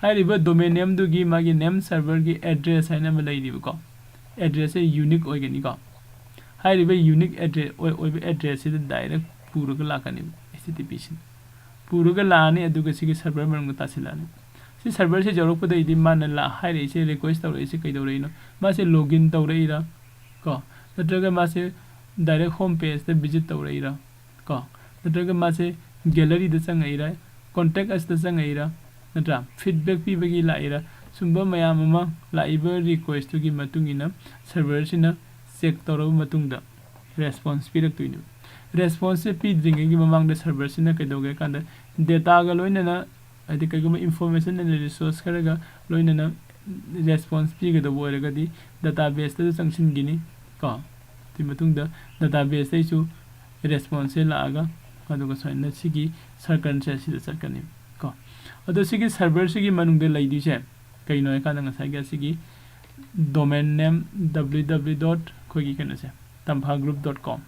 ꯍꯥꯏꯔꯤꯕ ꯗꯣꯃꯦꯟ ꯅꯦꯝꯗꯨꯒꯤ ꯃꯥꯒꯤ ꯅꯦꯝ ꯁꯔꯚꯔꯒꯤ ꯑꯦꯗ꯭ꯔꯦꯁ ꯍꯥꯏꯅ ꯑꯃ ꯂꯩꯔꯤꯕꯀꯣ ꯑꯦꯗ꯭ꯔꯦꯁꯁꯦ ꯌꯨꯅꯤꯛ ꯑꯣꯏꯒꯅꯤꯀꯣ ꯍꯥꯏꯔꯤꯕ ꯌꯨꯅꯤꯛ ꯑꯣꯏꯕ ꯑꯦꯗ꯭ꯔꯦꯁꯁꯤꯗ ꯗꯥꯏꯔꯦꯛ ꯄꯨꯔꯒ ꯂꯥꯛꯀꯅꯦꯕ HTTPꯁꯤꯅ ꯄꯨꯔꯒ ꯂꯥꯛꯑꯅꯤ ꯑꯗꯨꯒ ꯁꯤꯒꯤ ꯁꯔꯚꯔ ꯃꯅꯨꯡꯗ ꯇꯥꯁꯤꯜꯂꯛꯑꯅꯤ ꯁꯤ ꯁꯔꯚꯔꯁꯦ ꯌꯧꯔꯛꯄꯗꯩꯗꯤ ꯃꯥꯅ ꯍꯥꯏꯔꯛꯏꯁꯦ ꯔꯤꯀ꯭ꯋꯦꯁ ꯇꯧꯔꯛꯏꯁꯦ ꯀꯩꯗꯧꯔꯛꯏꯅꯣ ꯃꯥꯁꯦ ꯂꯣꯒꯏꯟ ꯇꯧꯔꯛꯏꯔꯥ ꯀꯣ ꯅꯠꯇ꯭ꯔꯒ ꯃꯥꯁꯦ ꯗꯥꯏꯔꯦꯛ ꯍꯣꯝ ꯄꯦꯖꯇ ꯚꯤꯖꯤꯠ ꯇꯧꯔꯛꯏꯔꯥ ꯀꯣ ꯅꯠꯇ꯭ꯔꯒ ꯃꯥꯁꯦ ꯒꯦꯂꯔꯤꯗ ꯆꯪꯉꯛꯏꯔꯥ ꯀꯣꯟꯇꯦꯛ ꯑꯁꯇ ꯆꯪꯉꯛꯏꯔꯥ ꯅꯠꯇ꯭ꯔꯥ ꯐꯤꯗꯕꯦꯛ ꯄꯤꯕꯒꯤ ꯂꯥꯛꯏꯔꯥ ꯁꯨꯝꯕ ꯃꯌꯥꯝ ꯑꯃ ꯂꯥꯛꯏꯕ ꯔꯤꯀ꯭ꯋꯦꯁꯇꯨꯒꯤ ꯃꯇꯨꯡ ꯏꯟꯅ ꯁꯔꯚꯔꯁꯤꯅ ꯆꯦꯛ ꯇꯧꯔꯕ ꯃꯇꯨꯡꯗ ꯔꯦꯁꯄꯣꯟꯁ ꯄꯤꯔꯛꯇꯣꯏꯅꯦꯕ ꯔꯦꯁꯄꯣꯟꯁꯁꯦ ꯄꯤꯗ꯭ꯔꯤꯉꯩꯒꯤ ꯃꯃꯥꯡꯗ ꯁꯔꯚꯔꯁꯤꯅ ꯀꯩꯗꯧꯒꯦ ꯀꯥꯟꯗ ꯗꯦꯇꯥꯒ ꯂꯣꯏꯅꯅ ꯍꯥꯏꯗꯤ ꯀꯩꯒꯨꯝꯕ ꯏꯟꯐꯣꯔꯃꯦꯁꯟ ꯑꯦꯟड ꯔꯤꯁꯣꯔꯁ ꯈꯔꯒ ꯂꯣꯏꯅꯅ ꯔꯦꯁꯄꯣꯟꯁ ꯄꯤꯒꯗꯕ ꯑꯣꯏꯔꯒꯗꯤ ꯗꯇꯥꯕꯦꯁꯇꯁꯨ ꯆꯪꯁꯤꯟꯈꯤꯅꯤ ꯀꯣ ꯑꯗꯨꯒꯤ ꯃꯇꯨꯡꯗ ꯗꯇꯥꯕꯦꯁꯇꯩꯁꯨ ꯔꯦꯁꯄꯣꯟꯁꯁꯦ ꯂꯥꯛꯑꯒ ꯑꯗꯨꯒ ꯁꯨꯃꯥꯏꯅ ꯁꯤꯒꯤ ꯁꯔꯀꯜꯁꯦ ꯁꯤꯗ ꯆꯠꯀꯅꯤ ꯀꯣ ꯑꯗꯣ ꯁꯤꯒꯤ ꯁꯔꯚꯔꯁꯤꯒꯤ ꯃꯅꯨꯡꯗ ꯂꯩꯗꯣꯏꯁꯦ ꯀꯩꯅꯣ ꯍꯥꯏꯀꯥꯟꯗ ꯉꯁꯥꯏꯒꯤ ꯑꯁꯤꯒꯤ ꯗꯣꯃꯦꯟ ꯅꯦꯝ www. ꯑꯩꯈꯣꯏꯒꯤ ꯀꯩꯅꯣꯁꯦ tamphagroup.com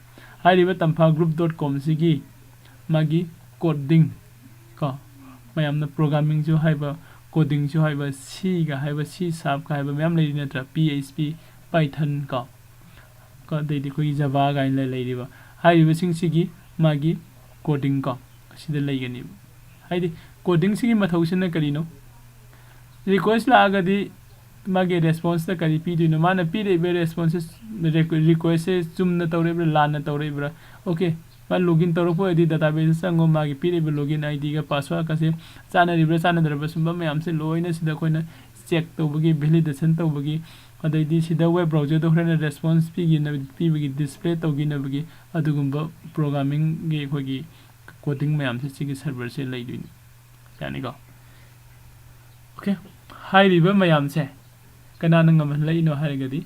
ꯍꯥꯏꯔꯤꯕ tamphagroup.com ꯁꯤꯒꯤ ꯃꯥꯒꯤ ꯀꯣꯗꯤꯡ ꯀꯣ ꯃꯌꯥꯝꯅ ꯄ꯭ꯔꯣꯒ꯭ꯔꯥꯃꯤꯡꯁꯨ ꯍꯥꯏꯕ ꯀꯣꯗꯤꯡꯁꯨ ꯍꯥꯏꯕ ꯁꯤꯒ ꯍꯥꯏꯕ ꯁꯤ ꯁꯥꯞꯀ ꯍꯥꯏꯕ ꯃꯌꯥꯝ ꯂꯩꯔꯤ ꯅꯠꯇ꯭ꯔꯥ PHP ꯄꯥꯏꯊꯟ ꯀꯣ ꯑꯗꯩꯗꯤ ꯑꯩꯈꯣꯏꯒꯤ ꯖꯚꯥ ꯀꯥꯏꯅ ꯂꯩꯔꯤꯕ ꯍꯥꯏꯔꯤꯕꯁꯤꯡꯁꯤꯒꯤ ꯃꯥꯒꯤ ꯀꯣꯗꯤꯡ ꯀꯣ ꯑꯁꯤꯗ ꯂꯩꯒꯅꯦꯕ ꯍꯥꯏꯗꯤ ꯀꯣꯗꯤꯡꯁꯤꯒꯤ ꯃꯊꯧꯁꯤꯅ ꯀꯔꯤꯅꯣ ꯔꯤꯀ꯭ꯋꯦꯁ ꯂꯥꯛꯑꯒꯗꯤ ꯃꯥꯒꯤ ꯔꯦꯁꯄꯣꯟꯁꯇ ꯀꯔꯤ ꯄꯤꯗꯣꯏꯅꯣ ꯃꯥꯅ ꯄꯤꯔꯛꯏꯕ ꯔꯤꯀ꯭ꯋꯦꯁꯁꯦ ꯆꯨꯝꯅ ꯇꯧꯔꯛꯏꯕ꯭ꯔꯥ ꯂꯥꯟꯅ ꯇꯧꯔꯛꯏꯕ꯭ꯔꯥ ꯑꯣꯀꯦ ꯃꯥ ꯂꯣꯒꯏꯟ ꯇꯧꯔꯛꯄ ꯑꯣꯏꯔꯗꯤ ꯗꯇꯥꯕꯦꯁꯇ ꯆꯪꯉꯣ ꯃꯥꯒꯤ ꯄꯤꯔꯛꯏꯕ ꯂꯣꯒꯏꯟ ꯑꯥꯏꯗꯤꯒ ꯄꯥꯁꯋꯥꯔꯗꯀꯁꯦ ꯆꯥꯟꯅꯔꯤꯕ꯭ꯔꯥ ꯆꯥꯟꯅꯗ꯭ꯔꯕ ꯁꯨꯝꯕ ꯃꯌꯥꯝꯁꯦ ꯂꯣꯏꯅ ꯁꯤꯗ ꯑꯩꯈꯣꯏꯅ ꯆꯦꯛ ꯇꯧꯕꯒꯤ ꯚꯦꯂꯤꯗꯦꯁꯟ ꯇꯧꯕꯒꯤ ꯑꯗꯩꯗꯤ ꯁꯤꯗ ꯋꯦꯕ ꯕ꯭ꯔꯥꯎꯖꯔꯗ ꯍꯣꯔꯦꯟ ꯔꯦꯁꯄꯣꯟꯁ ꯄꯤꯕꯒꯤ ꯗꯤꯁꯄ꯭ꯂꯦ ꯇꯧꯈꯤꯅꯕꯒꯤ ꯑꯗꯨꯒꯨꯝꯕ ꯄ꯭ꯔꯣꯒ꯭ꯔꯥꯃꯤꯡꯒꯤ ꯑꯩꯈꯣꯏꯒꯤ ꯀꯣꯗꯤꯡ ꯃꯌꯥꯝꯁꯦ ꯁꯤꯒꯤ ꯁꯔꯚꯔꯁꯦ ꯂꯩꯗꯣꯏꯅꯤ ꯌꯥꯅꯤꯀꯣ ꯑꯣꯀꯦ ꯍꯥꯏꯔꯤꯕ ꯃꯌꯥꯝꯁꯦ ꯀꯅꯥꯅ ꯉꯝꯍꯜꯂꯛꯏꯅꯣ ꯍꯥꯏꯔꯒꯗꯤ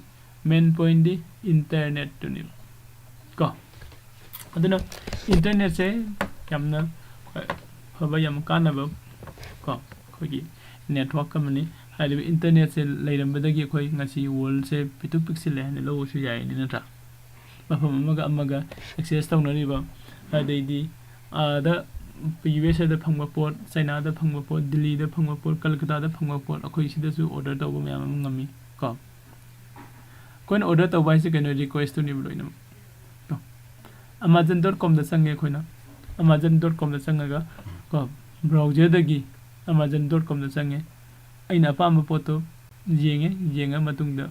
ꯃꯦꯟ ꯄꯣꯏꯟꯗꯤ ꯏꯟꯇꯔꯅꯦꯠꯇꯨꯅꯦꯕ ꯀꯣ aduna internet se yamna phaba yam kanaba ko khogi network kamani haibi internet se leirambadagi khoi ngasi world se pitu pixel ne lo su yai ni natra mafam amaga access tawnariba adidi da US da phangba port China da phangba port Delhi da phangba port Kolkata da phangba port akhoi sida su order tawba mayam ngami ko coin order तब vice कहीं request तो नहीं बोलोइना तो amazon.com दा संगे कोई ना amazon.com दा संगेगा को browser दगी amazon.com दा संगे आई ना पाम पोतो येंगे मतुंग दा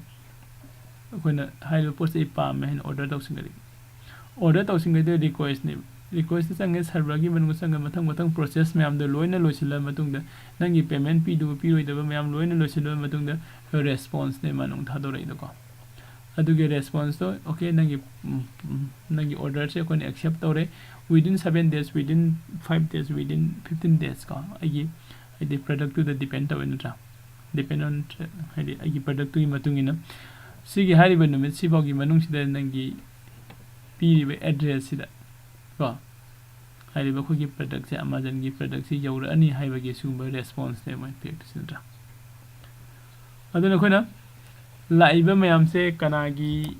कोई ना हाई लो पोस्ट एक पाम में order तो सिंगरी दे request नहीं request संगे server की मनगो संगे मतंग process में हम दो लोइना लोचिला मतुंग दा नंगी payment पी रोई दबा में हम लोइना लोचिला मतुंग दा response ने मानुंग था दो रही दो को अदुगे response तो okay नंगी order से कोई accept तोरे within 7 days within 5 days within 15 days का आई product to the depend तो इन्हें depend on I product to इमतुंगी ना सिगी हारी बनो में सिबागी मनुंग सिदा नंगी पीरी address सिदा को हारी बखो की product से Amazon की product से यावर अन्य हाई बगे सुबह response ने मैं पेट सिदा अदुना कोई ना लाइव मैम से कनागी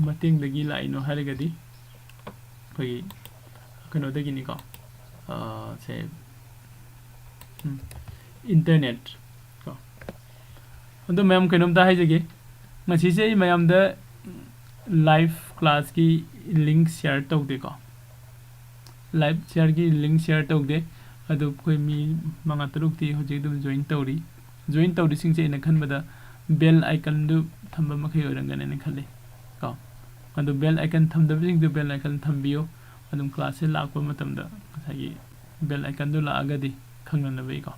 मतिंग दगी लाइनो हरगदी कोई कनो दगी निको से इंटरनेट को अदो मैम कनम दा हाइजगे मसी से मैम द लाइव क्लास की लिंक शेयर तौ दे को लाइव शेयर की लिंक शेयर तौ दे अदो कोई मी मंगा तरुक ती होजे दम जॉइन तौरी सिंग से इन खनबदा bell icon du thamba makai orangane ne khale ko adu bell icon thamda bing du bell icon thambio adum class se lakpa matam da sagi bell icon du la agadi khangna na bai ko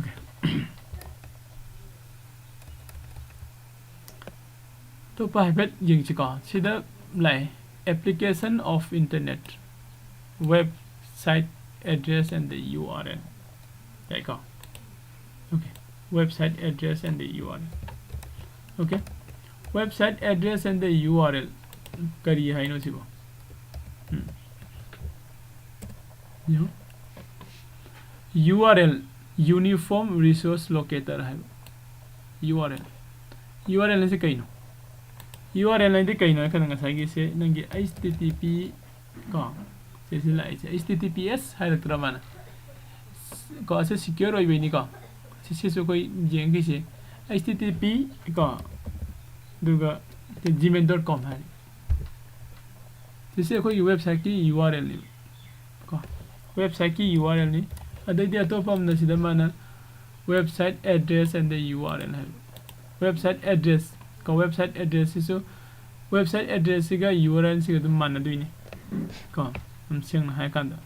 okay to private jing chi ko sida lai application of internet website address and the URL okay ko okay website address and the URL okay website address and the URL करी है no सिबो URL uniform resource locator है URL से कहीं no URL नहीं कहीं no है कहीं साइगी से नंगे HTTP का जैसे लाइट HTTPS है लगता माना का से secure होई बेनी का सिसे कोई जेंगी से http का दुगा gmail.com है जिसे कोई वेबसाइट की URL नहीं का वेबसाइट की URL नहीं अदे तो पम न सिदा माना website address and the URL है वेबसाइट एड्रेस का वेबसाइट एड्रेस से वेबसाइट एड्रेस का URL से तो माना दुइने का हम सिंग है कांदा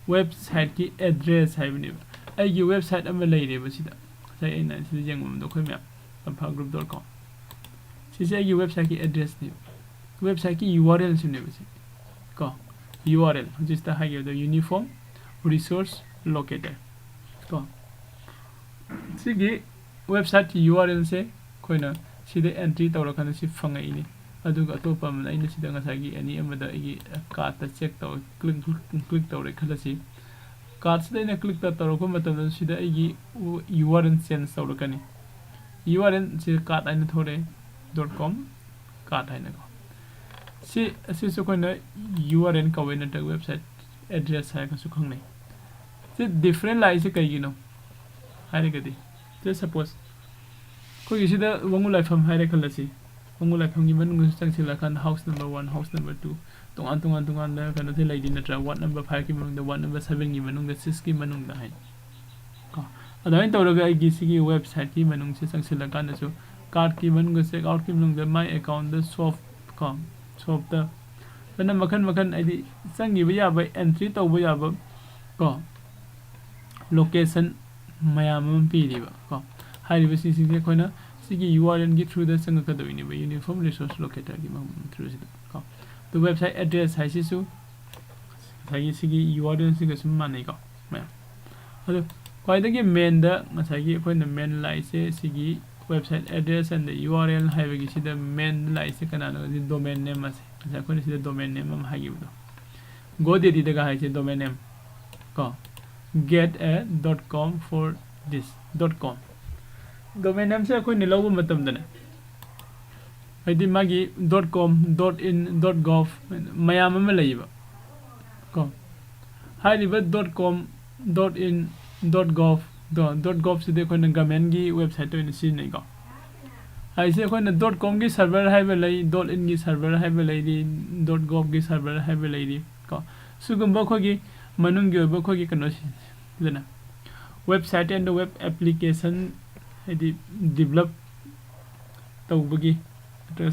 वेबसाइट की एड्रेस है बने आई वेबसाइट अम ले रे बसिदा say ina sidi jeng mom do khoi map group.com sisi ai website ki address ni website ki URL sune basi ko URL just the higher the uniform resource locator ko sigi website ki URL se koina sida entry tawra kana si fangai ni aduga topa man aina sida ngasa gi ani amada gi card ta check taw click tawre khalasi card से ने click तौरको मतलब सिदा एगी URL sense तौरकनी URL से card आइन थोरे .com card आइन को से कोन URL का वेन तक वेबसाइट एड्रेस है को सुखंग नहीं से डिफरेंट लाई से कईगिनो हारे गदी से सपोज कोई सिदा वंगु लाइफम हारे खलसी वंगु लाइफम की मन संगसिला खान house number 1 house number 2 tungan da kana the lady natra what number 5 ki manung da what number 7 ki manung da 6 ki manung da hai ka adain tawraga ai gi sigi website ki manung se sangsila kana so card ki manung se out ki manung da my account da shop da kana makan ai di sangi ba ya ba entry taw ba ya ba ko location mayam pi ri ba ko hai ri si se koina sigi URL gi through da sang ka do ni ba uniform resource locator gi ma through si ko the website address है Sissu Thai सिगी URL सिग सम माने को मैं अदो क्वाइदगी main the मसागी coin main लाई से सिगी website address and the URL है बगी सिदा main लाई से कना नो डोमेन नेम से कोइन सिदा डोमेन नेम हम हागी बदो godaddy daga hai domain name ko get a .com for this .com domain name se khoi ne lobu matam dana haidi magi .com .in .gov mayam ama leiba ko hairiba .com .in .gov .gov se de khoi na government gi website to ni sin nei ko haise khoi na .com gi server haiba lei .in gi server haiba lei di .gov gi server haiba lei di ko sugumba khoi gi manung gi ba khoi gi kano dana website and the web application haidi develop tawbagi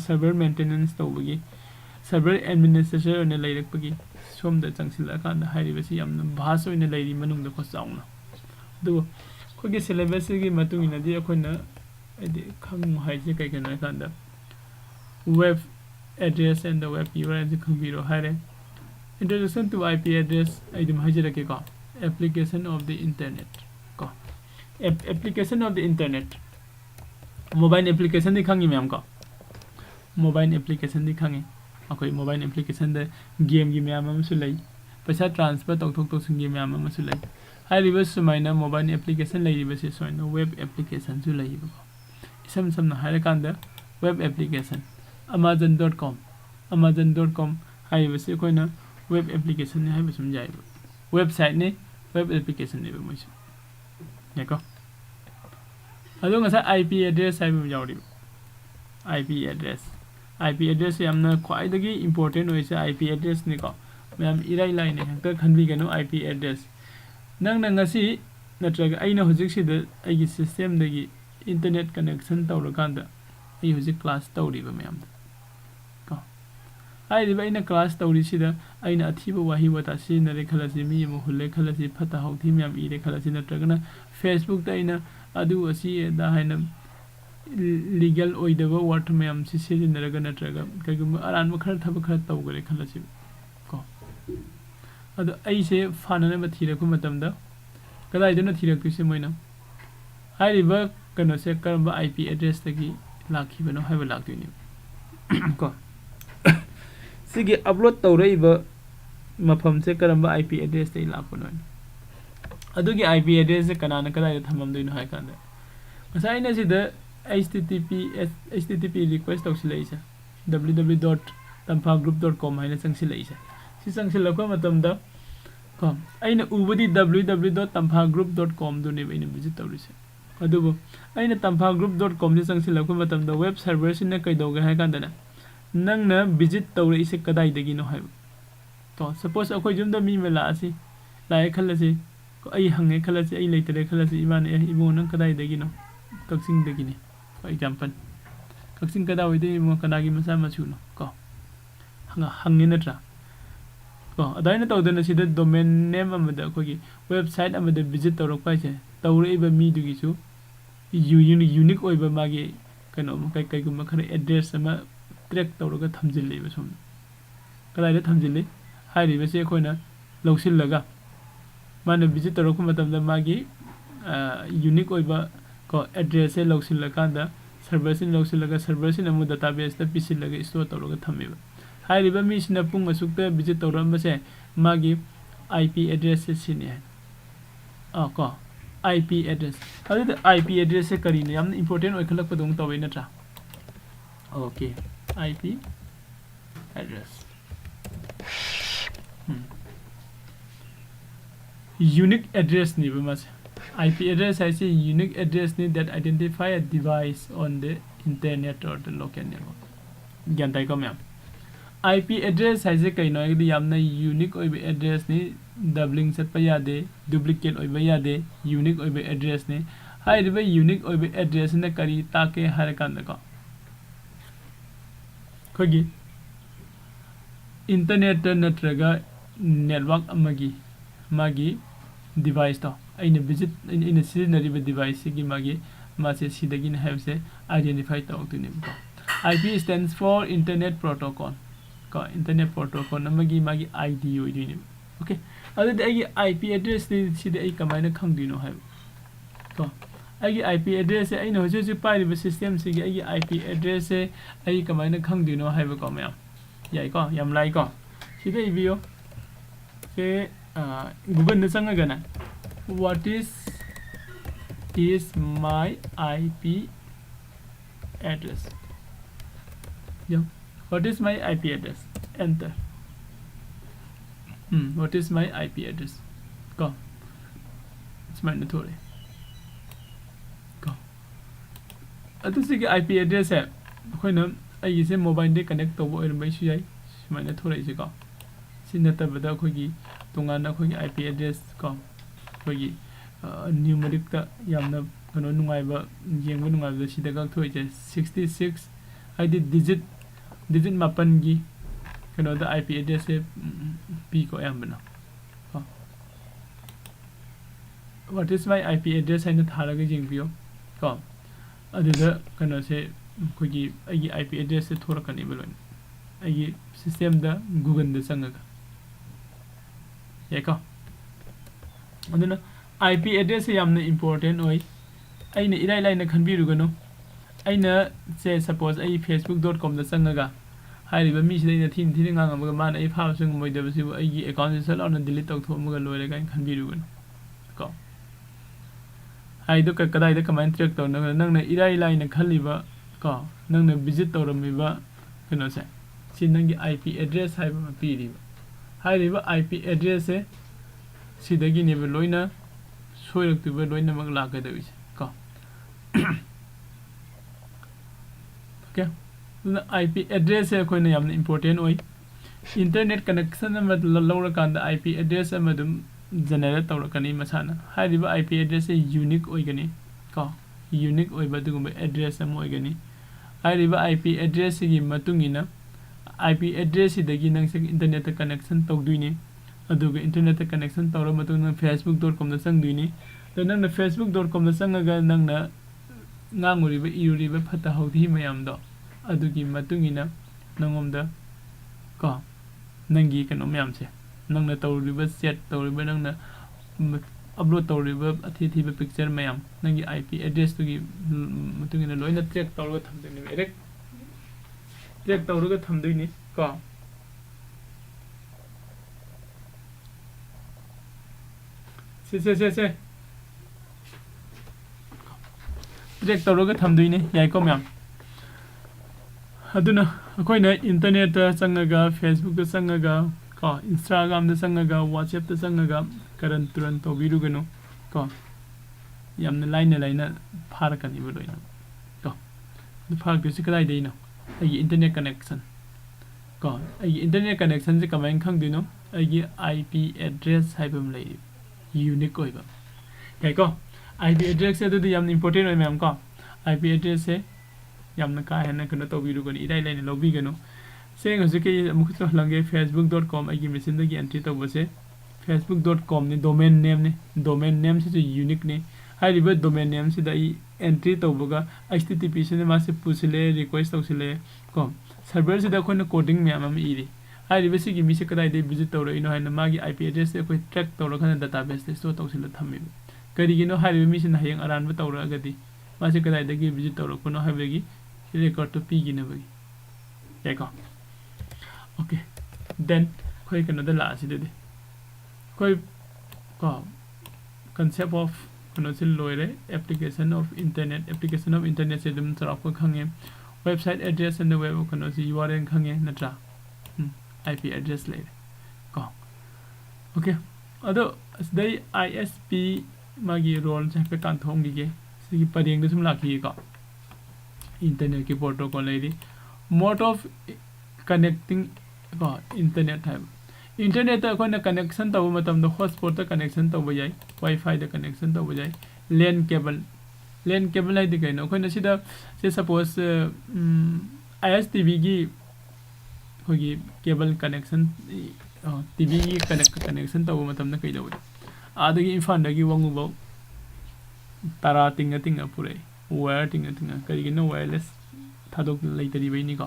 server maintenance tawbagi server administration ne leirakpagi somda changsila kan hairibasi yamna bhasa oina leiri manung da ko chauna du khogi syllabus gi matung ina di akhona adi khang haise kai kana kan da web address and the web url khambiro haire introduction to ip address aidum hajira ke ko application of the internet ko application of the internet mobile application di khangi myam ko mobile application di khangi akoi mobile application da game gi myam am su lai paisa transfer tok tok tok sing gi myam am su lai hai reverse sumaina mobile application lai riba se soina web application su lai ba isam sam na hai kan da web application amazon.com hai ba se koina web application ne hai ba sum jai website ne web application ne ba mo su ne ko ado ngasa ip address hai ba yauri ip address yamna khwai dagi important hoise ip address ne ko ma'am Irai line है खनबी गनो IP address नंग नंगसी नत्रग आइना हुजिक सिद आइगी system दगी internet connection तौर कांदा आई हुजिक class तौरिबा ma'am को आइदिबा आइना class तौरि सिद आइना अथिबा वाही वता सिनरे खलसि मी मुहुले खलसि फता हौथि मैम इरे खलसि नत्रगना फेसबुक ता आइना अदु असि दा हाइना लीगल ओइदबा वर्ड मैम सि सिनरगा नत्रगा कगुम अरान खर थब खर तौगरे खलसि अद ऐसे फानने बथीरकु मतमदा कदाइदना थीरक्तुसे मोइना हाइरिबा कनोसे करबा आईपी एड्रेस तगी लाखिबनो हाइबा लाक्तुनि को सिगे अपलोड तौरइबा मफम से करबा आईपी एड्रेस तै लाखनो अदुगी आईपी एड्रेस से कनाना कदाइदा थममदुनो हाइ कांदा मसाइना सिदा http request तौसिलैसा www.tampagroup.com हाइना चंगसिलैसा सिलको मतमदा को आइना उबदी www.tampagroup.com दुने बइने विजिट तौरिसे अदुबो आइना tampagroup.com से संगसिलको मतमदा वेब सर्वर सिने कैदोगे हाइ कांदना नंगना विजिट तौरिसे कदाइ दगिनो हाइ तो सपोज अखोय जुमदा मी मेला आसी लाय खलसे को आई हंगे खलसे आई लेतरे खलसे इमाने इबो नंग कदाइ दगिनो कक्सिंग दगिने फॉर एग्जांपल कक्सिंग कदा होइदे इमो कदागी मसा मछुनो को हंगे नत्रा अदाइन तौदना सिदा डोमेन नेम अमदा अखोगी वेबसाइट अमदा विजिट तौरक पाइसे तौरइबा मी दुगिसु यूनिक ओइबा मागे कनो कै कै गुम खरे एड्रेस अमा ट्रैक तौरगा थमजिलेबा सोम कदाइदा थमजिले हाइरिबसे अखोइना लौसिलगा माने विजिट तौरक मतमदा मागे यूनिक ओइबा को एड्रेस से लौसिलकांदा सर्वर से लौसिलगा सर्वर से नमु डेटाबेस ता पिसिलगा स्टोर तौरगा थमेबा हाइरिबा मिसिना पुंग असुक्ता विजिट तौरमबसे मागी आईपी एड्रेस से सिने है को आईपी एड्रेस अदु आईपी एड्रेस से करिने याम इंपोर्टेंट ओइखलक पदों तवे नत्रा okay IP address unique address नि बमस आईपी एड्रेस है से यूनिक एड्रेस नि that identify a device on the internet और द लोकल नेटवर्क ज्ञान ताइ को मैम IP address है कई यामना यूनिक एड्रेस ने डबलिंग चटपा यादे डुप्लीकेट यादे यूनिक एड्रेस ने हाइरिबा यूनिक एड्रेस ने करी ताके हर कांदको खोगी इंटरनेट नत्रगा नेटवर्क अमगी मागी डिवाइस तो आइने विजिट इन सिजनरिबा डिवाइस की मागी मासे सिदगिन हैबसे आइडेंटिफाई तौतुनेबको IP stands for internet protocol को इंटरनेट प्रोटोकॉल नमगी मागी आईडी होइदिने ओके अदे आगी आईपी एड्रेस नि सिदे आई कमाइना खंगदिनो हाय तो आगी आईपी एड्रेस से आइना होजे पाइबा सिस्टम सिगी आगी आईपी एड्रेस से आई कमाइना खंगदिनो हायबा को मैम याई को याम लाई को सिदे इबियो Okay, Google na sanga gana. What is my IP address? Yeah. What is my IP address? Enter. What is my IP address? Go. It's mandatory. Go. Adusi ki IP address hai. Koi na ai ise mobile de connect to bo mai su yai. Mandatory ise go. Sinata bada koi ki tungana koi IP address go. Koi ki numeric ta yamna kano nungai ba yengba nungai ba sida ga thoi je 66 ID digit mapan gi kano the IP address se p ko am bana. What is my IP address aina tharaga jingbiyo ko aduda kano se kogi agi IP address se thorakani balon agi system da Google da sangaga yeko aduna IP address se yamna important oi aina irai laina khanbirugano aina say suppose ai facebook.com da sangaga hairiba mi sida ina thin nganga man ai pha sung moidaba sibu ai account se lona delete tau thomuga loire ga khanbirugano ko ai do kadai da comment track to nang na irai laina khaliba ko nang na visit to ramiba kino se sin nang IP address haiba ma piriba hairiba IP address se sidagi ne loina soirak tu loina mag la ka dawi ko okay the IP address hai koi na yamna important oi internet connection ma lawra kan da IP address ma dum generate tawra kani masana hairiba IP address unique oi gani ko unique oi ba dugum address am oi gani hairiba IP address gi matungina IP address dagi nang se internet connection tawduini aduga internet connection tawra matung nang facebook.com da sangduini da nang na facebook.com da sangaga nang na nganguriba iruriba phata hauthi mayam do adugi matungina nangomda ko nangi kano mayam se nangna tawriba set tawriba nangna upload tawriba athi picture mayam nangi IP address to gi matungina loina track tawra thamdeni direct track tawra thamdeni ko se track tawra thamdeni yai ko mayam aduna akoina internet ta sangaga facebook ta sangaga ko instagram ta sangaga whatsapp ta sangaga karan turan to birugano ko yamna laina pharakani buloina ko the phak disi kadai deino ai internet connection ko ai internet connection je kamai khangdino ai IP address haibam lei unique oiba kai ko IP address se du yam important oi ma'am ko IP address se yamna ka hena kana to biru gani idai line lobby gano se ngase ke mukto lange facebook.com agi machine da gi entry to bose facebook.com ni domain name se unique ne hai riba domain name se dai entry to boga http se ma se pusile request to sile ko server se da khona coding me am iri hai riba se gi mi se kadai de visit to ro ino haina magi IP address se koi track to ro khana database te store to sile thammi kari gino hai riba mi se na hayang aran ba to ro agadi ma se kadai de gi visit to ro kono habegi record to p gina bagi yako okay then koi kana da la si de koi ko concept of kono sil loire application of internet se dum tra ko khange website address and the web kono si url khange natra IP address le ko okay ado dai ISP magi role se pe kan thong gi si pareng de sum la ki ko internet ki protocol lady mode of connecting ko internet have internet ta koi na connection taw matam do hotspot ta connection taw bajai wifi da connection taw bajai LAN cable lai de kai no koi na sida se suppose ISTV gi kogi cable connection TV gi connection taw matam na kai do adagi infan da gi wangu bo tara tinga pure wire tinga kari no wireless thadok laitari bai ni ko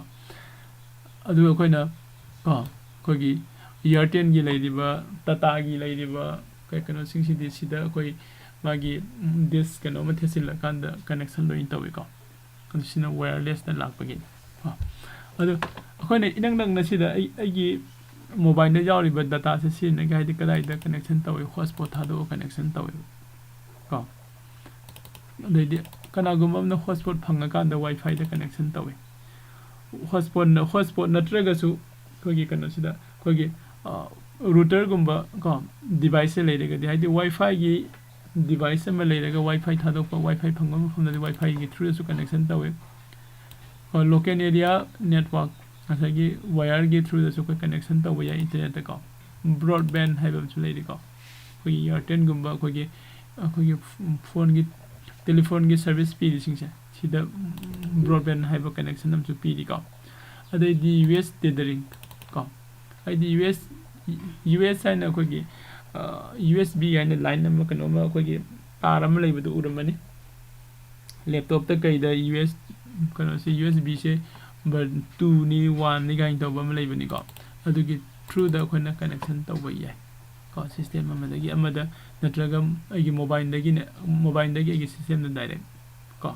adu koina ko kogi airtel gi lairiba tata gi lairiba kai kano sing sida koi magi this kano ma thesil kan da connection lo into ko adu sina wireless da lak pagi adu koina inang na sida ai gi mobile याव data से सिजनगे हाइदि कदाइदा connection तवे hotspot थादो connection तवे को अदैदि कनागुम अमना hotspot फंगकांदा wifi दा connection तवे hotspot नत्रगसु कोगी कनसिदा कोगी router गुम्बा को डिवाइस से लेरेगदि हाइदि वाईफाई की डिवाइस में लेरेगा वाईफाई थादोक वाईफाई फंगम फंदि वाईफाई की थ्रू सु कनेक्शन तवे और लोकल एरिया नेटवर्क असागी वायर की थ्रू दसु कनेक्शन तवे या इंटरनेट को ब्रॉडबैंड हाइबम लेरिको कोई एयरटेल गुम्बा कोगी फोन की टेलीफोन की सर्विस पी दिसिंगसे सिदा ब्रॉडबैंड हाइब कनेक्शन हम पी दिको अदैदि यूएस टेदरिंग को आइदि यूएस है कोगी यूएसबी है लाइन नंबर कनोमा कोगी तार अम लेबदु उरमनी लैपटॉप तक कई यूएस कनो से यूएसबी से 2 ni 1 ni गाइन तब अम लेबनी को अदुगी थ्रू द कोना कनेक्शन तब याय को सिस्टम अमदगी अमद नत्रगा अगी मोबाइल दगी अगी सिस्टम डायरेक्ट को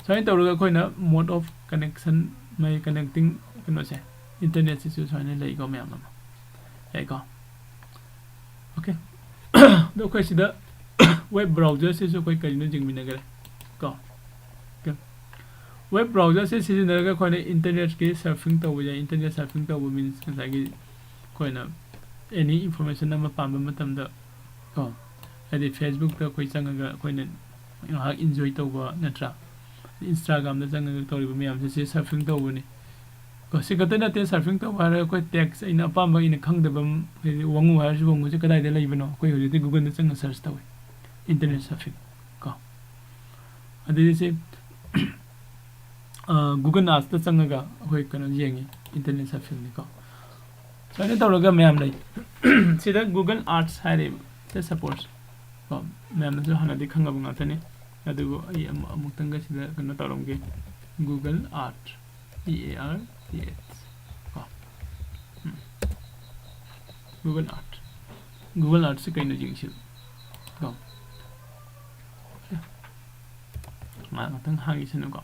साइन तौरगा कोइना मोड ऑफ कनेक्शन मै कनेक्टिंग कनो से इंटरनेट से साइन लेगो मैम यायको ओके दो कोइ सिदा वेब ब्राउजर से कोइ करिनो जिंगमिनगरे को वेब ब्राउजर से सिजनरगा कोइना इंटरनेट के सर्फिंग तब या इंटरनेट सर्फिंग तब मीन्स कसागी कोइना एनी इंफॉर्मेशन नम पाम मतमदा को अदि फेसबुक ता कोइ चंगगा कोइना हा एंजॉय तब नत्रा इंस्टाग्राम दा चंगगा तौरिबो मैम से सर्फिंग तबनी को सिगत नते सर्फिंग तब हार कोइ टेक्स्ट इन पाम इन खंगदबम वंगु हार वंगु से कदाइ दे लेबनो कोइ होदि गूगल दा चंग सर्च तब इंटरनेट सर्फिंग को अदि से गूगल आर्ट्स ता चंगगा कोइ कनो येंगी इंटरनेट सर्फिंग नि को साइने तौरगा मैम लै सिदा गूगल आर्ट्स हारे से सपोर्ट्स को मैम जो हनदि खंगब ngathani adugo ai amuktanga sida kano tawramge Google art EARTS को गूगल आर्ट से कइनो जिंगसिल को माथं हागी सनो को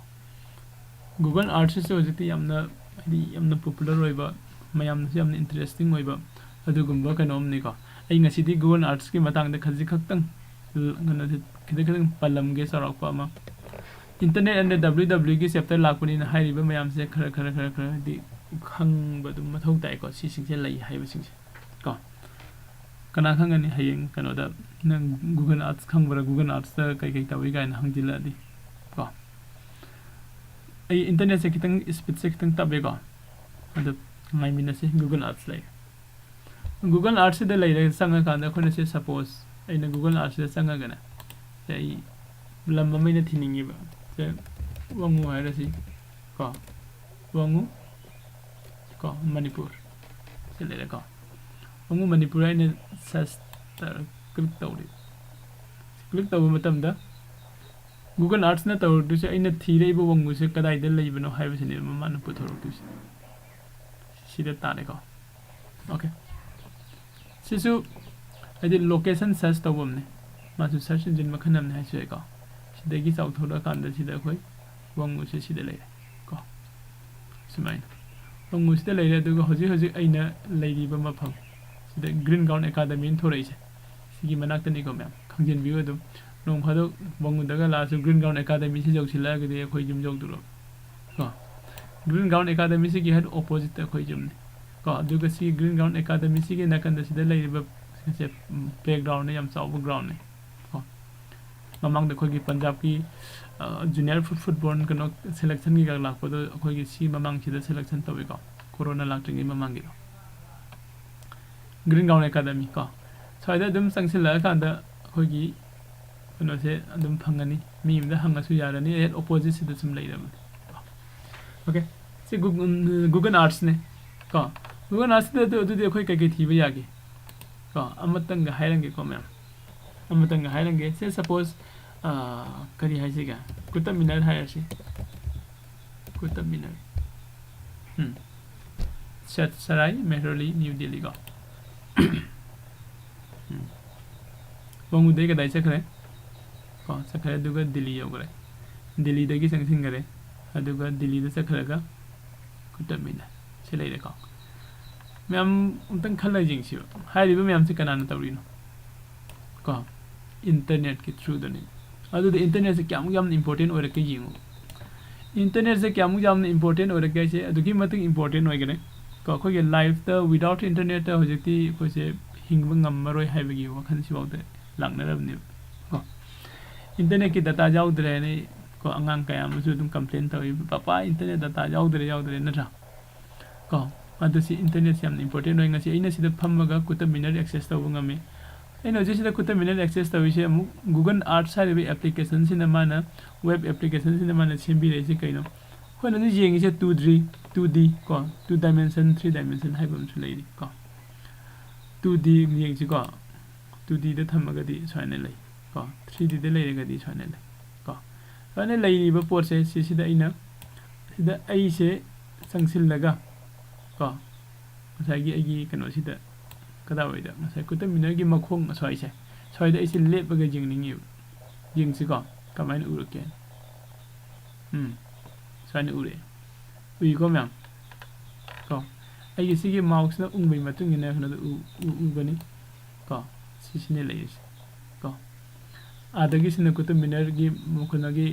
गूगल आर्ट से होजति यामना पॉपुलर होइबा मयाम से यामना इंटरेस्टिंग होइबा अदुगुम्बा कनोमनि को आई ngasiदी गूगल आर्ट्स की मतंग द खजि खक्तंग गनो खिदखिदंग पलमगे सरकपा मा इंटरनेट एंड www की चैप्टर लाकपनि ना हाइरिबा मयाम से खर दि खंग बदु मथौ ताइ को सिसिंग लै हाइबा सिंग को कना खंगनि हायें कनो दा नंग गूगल आर्ट्स खंगबरा गूगल आर्ट्स ता कई तवि गाइन हंगजिलादि को आई इंटरनेट से खितंग स्पीड से खितंग तबे को अद माइमिना से गूगल आर्ट्स लै गूगल आर्ट्स से लै संग कांदा खोने से सपोज आइना गूगल आर्ट्स से संग गना आई लम्बा मैंने थिनिंगिबा से वंगु हायरसी को वंगु को मणिपुर से लेरे को वंगु मणिपुर आइने सस्तर क्लिक तौब मतमदा गूगल आर्ट्स ना तौरदु से आइना थिरेबो वंगु से कदाइदा लेबनो हायबसिने ममान पुथोरदु सिदा ताने को ओके सिसु आइदि लोकेशन सर्च तौबमने मासु सर्च इंजिन मखनमने हायसुय को सिदगी चाउथोरा कांदा सिदा खोय वंगु से सिदा लेरे को सुमाइन वंगु सिदा लेरे दुगो हजि हजि आइना लेरिबा मफम सिदा ग्रीन ग्राउंड एकेडमी थोरैसे सिगी मनाक्तनि को मैम खंजिन बियो दु नों फादो वंगु दगा लासु ग्रीन ग्राउंड एकेडमी से जौसिला गदे खोय जुम जौदुरो को ग्रीन ग्राउंड एकेडमी से की हेड ऑपोजिट खोय जुमने को दुगो सी ग्रीन ग्राउंड एकेडमी से के नकंद सिदा लेरिबा से प्लेग्राउंड ने यम चाउ ग्राउंड ने ममांग दखोगी पंजाब की जूनियर फुटबॉल कनो सिलेक्शन की लाखपदो अखोगी सी ममांग सिदा सिलेक्शन तबेको कोरोना लाक्टिंग ममांग गिरो ग्रीन ग्राउंड एकेडमी को साइदा दम संगसिला कांदा अखोगी कनो से दम फंगनी मीमदा हंगसु यारनी एट ऑपोजिट सिदा सम लेरम ओके से गूगल आर्ट्स ने को गूगल आर्ट्स दे अखोई कई थीबा यागे को अमतंग हायरंगे को मैम अमतंग हायरंगे से सपोज करी हाइसिगा कुतब मिनर हायरसी कुतब मिनर सराय मेहरली न्यू दिल्ली को वंगु दे कदाइ सखरे को सखरे दुगा दिल्ली योगरे दिल्ली दगी संगसिंगरे अदुगा दिल्ली द सखरगा कुतब मिनर से लेरे को मैम उतंग खल्ला जिंगसी हाइरिबा मैम से कनाना तवरिनो को इंटरनेट के थ्रू दने अदु द इंटरनेट से क्याम याम इंपोर्टेंट ओरे के जिंगो इंटरनेट से क्याम याम इंपोर्टेंट ओरे के से अदुगी मतंग इंपोर्टेंट ओइगने को खोगे लाइफ द विदाउट इंटरनेट होजती कोसे हिंगब ngमरोय हाइबगी वखन सिबाउदे लांगनरबनि को इंटरनेट की डाटा जाउद्रे ने को अंगांग कया मसु दुम कंप्लेन तवि पापा इंटरनेट डाटा जाउद्रे नथा को अदुसी इंटरनेट याम इंपोर्टेंट ओइ ngasi aina sida phammaga kuta minute access tawbu ngame aina je sida kuta minute access tawi se amu google art side application sina mana web application sina mana sembi re se kaino khona ni jengi se 2D ko 2 dimension 3 dimension haibam su leiri ko 2D yeng ji ko 2D da thamaga di soine lei ko 3D da leire ga di soine lei ko ane leiri ba por se sida aina sida ai se sangsil laga को मसागी आगी कनो सिदा कदा वैदा मसाई कुता मिनरगी मखोंग असवाई से सवाइदा इसे लेपगा जिंगनिंग जिंगसी को कमाइन उरके savin उरे उई को मैम को आगी सिगी माउस ना उंगबै मतुंग इना खना उगनी को सिसिने लेइस को आदगी सिना कुता मिनरगी मखोनगी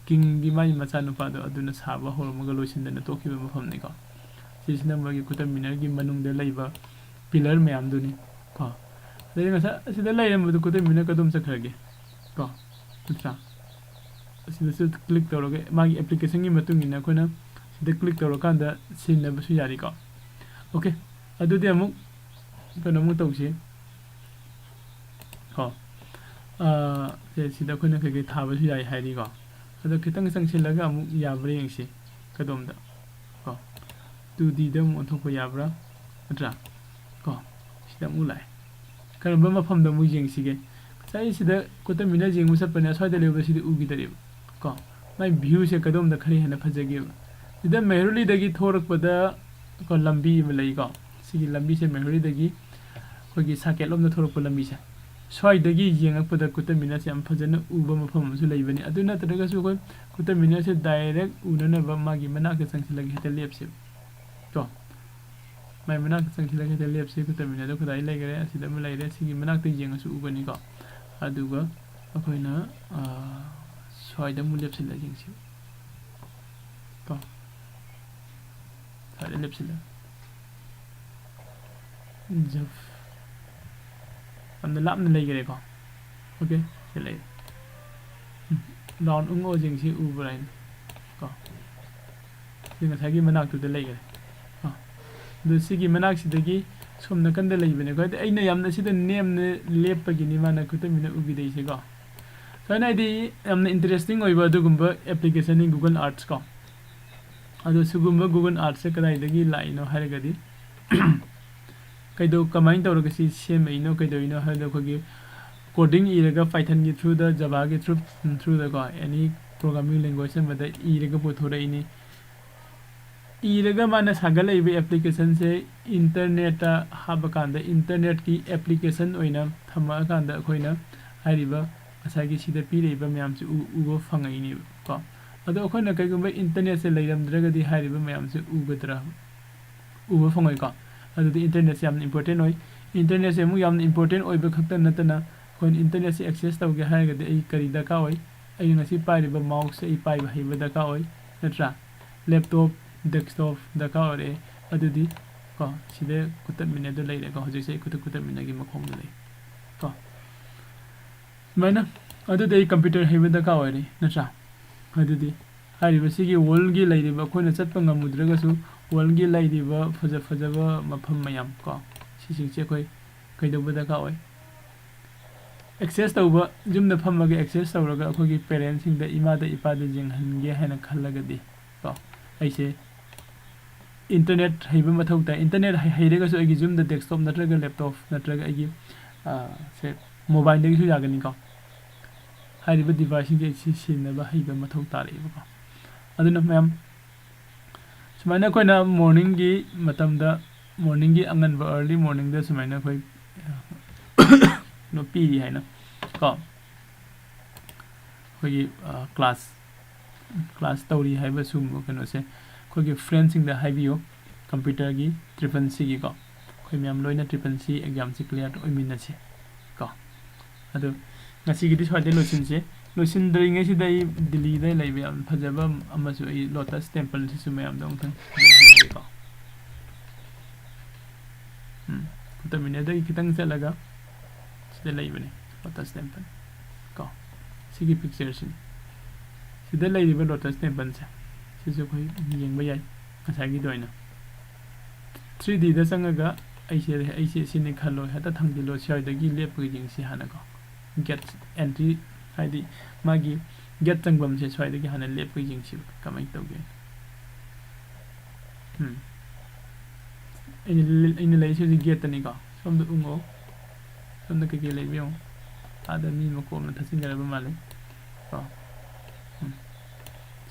किंग गी माई मचा नुपादो अदुना साबा होरमगा लोसिनदना तोखिबा मफमनि को सिसना मगी कुता मिनर की मनुंग दे लाइबा पिलर मैम दुनी को लेकिन ऐसा सिदा लाइम मदु कुता मिनर कदम से खरगे को अच्छा सिदा से क्लिक तौरगे मागी एप्लीकेशन की मतुंग इना कोना सिदा क्लिक तौर कांदा सिन बसु यारी को ओके अदुदि अमु कनो मु तौसी को से सिदा कोना के थाबसु याई हाइरी को अदो खितंग संगसिलगा अमु याब्रे यंगसी कदमदा को 2D दम onthok yabra atra ko sida mulai karamba mafam da mu jing sige sai sida kota mina jing mu sapana sai da leba sida ugi dare ko mai view se kadom da khari hana phajage sida mehruli dagi thorak pada ko lambi malai ko sigi lambi se mehruli dagi ko gi saket lom da thorak pa lambi se sai dagi jing pada kota mina se am phajana uba mafam su leibani aduna tadaga su ko kota mina se direct unana ba magi mana ka sangsilagi heta lep se तो मैं मना संखिला के लेप से कुता मिना दो खुदाई लेगरे असिदा म लेरे सिगी मना ते जेंग सु उगनी को अदुगा अखोइना सोइदा मु लेप सिला जेंग सि को सारे लेप सिला जब अंदर लाप ने लेगरे को ओके चले डाउन उंगो जेंग सि उबराइन को सिंगा थागी मना तो लेगरे दुसिगी मनाक सिदगी सोमना कंदा लेबने को अइना यामना सिदा नेमने लेपगिनी माना कुता मिना उगी देसे को सना दि यामना इंटरेस्टिंग ओइबा दुगुंबा एप्लीकेशन इन गूगल आर्ट्स को अदो सुगुंबा गूगल आर्ट्स से कदाई दगी लाइनो हारगदी कइदो कमाइन तौरग सि सेमैनो कइदोइनो हादो खोगी कोडिंग इरगा पाइथन की थ्रू द जावा की थ्रू द को एनी प्रोग्रामिंग लैंग्वेज में द इरगा पोथोरैनी इरगा माना सागले इबे एप्लीकेशन से इंटरनेट हाब कांदा इंटरनेट की एप्लीकेशन ओइना थमा कांदा खोइना हारिबा असागी सिदा पिरेबा म्याम से उगो फंगैनी को अदो खोइना कइगुंबा इंटरनेट से लैरमद्रगदी हारिबा म्याम से उगद्रा उगो फंगै को अदो इंटरनेट से याम इंपोर्टेंट ओइ इंटरनेट से मु याम इंपोर्टेंट ओइबा खक्ता नतना खोइन इंटरनेट से एक्सेस तौगे हारगदि आई करी दका ओइ आई ngasi पाइरिबा माउस से पाइ भाइबा दका ओइ नत्रा लैपटॉप डेस्कटॉप दका ओरे अदुदी को सिदे कुतब मिने दो लेरे को हजे से कुतब मिने की मखोंग ले को मैना अदुदे कंप्यूटर हेबे दका ओरे नत्रा अदुदी हारिबा सिगी वर्ल्ड गी लेरिबा खोइना चटपा ngमुद्रगसु वर्ल्ड गी लेरिबा फजबा मफम मयाम को सिसिंगचे खोइ कइदोबा दका ओइ एक्सेस तौबा जुमना फमगा एक्सेस तौरगा अखोगी पेरेंट्स सिंग द इमा द इपा द जिंग हनगे हैना खल्लगदी को ऐसे इंटरनेट हेबा मथौता इंटरनेट हेरेगसु एगी जुम द डेस्कटॉप नत्रगा लैपटॉप नत्रगा एगी से मोबाइल दगी जागनी को हारिबा डिवाइस के सिनबा हेबा मथौता रेबा को अदुना मैम सुमाइना कोइना मॉर्निंग की मतमदा मॉर्निंग की अंगन अर्ली मॉर्निंग द सुमाइना कोइ नो पीरी है ना को कोई क्लास तौरी है बस सुम कनो से कोई फ्रेंड्स इन द हाइबियो कंप्यूटर की ट्रिपल सी की को कोई मैम लोइना ट्रिपल सी एग्जाम से क्लियर ओइमिना से को अदो ngasi gidi swade losin se losin dring ngai sidai delhi dai lai yam phajaba amasu ai lotus temple si sumayam dong thang ko tamine dai kitang chalaga sida lai bane lotus temple ko sigi picture sin sida lai riba lotus temple se sisu khoi yeng ba yai ngasa gi doina 3D da sangaga ai se sin khalo hata thangdilo chai da gi lep gi jing si hana ko get entry haidi magi get tangbam se swai dagi hana lep gi jing si kamai tawge ini lai se get tani ka som da ungo som da ke lai biyo ada ni mo ko na thasin gara ba male ko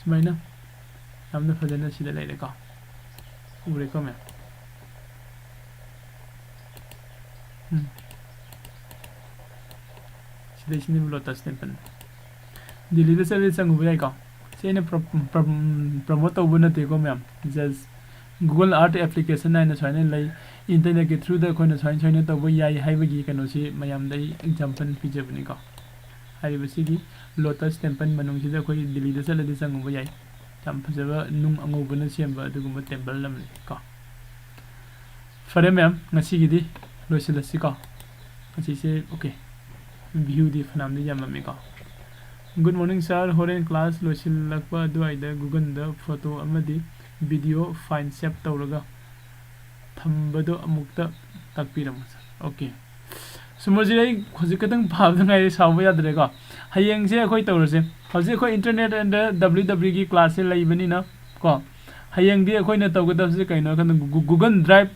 smaina amna fajana sida lai ka ure ko me Sini lotus temple Delhi da service ang ubay ka say na promote ubo na te ko ma'am just Google Art application na soy na lai internet ke through da ko na soy na to bo yai hai bagi kano si mayam dai example pijab ni ka hai basi gi lotus temple manung si da ko Delhi da sala di sang ubay yai tam phajaba nung ango bu na semba du gum temple lam ka fare ma'am ngasi gi di loisila si ka ngasi se okay view di fanam di jamma me ka good morning sir horen class loisil lakpa duaida google da photo amadi video fine save tawraga thambado amukta takpiram okay sumoji ai khoji kadang bhav ngai sawa yadre ka hayeng se khoi tawrase hoji khoi internet and www gi class se laibani na ko hayeng di khoi na tawgada se kaino kan google drive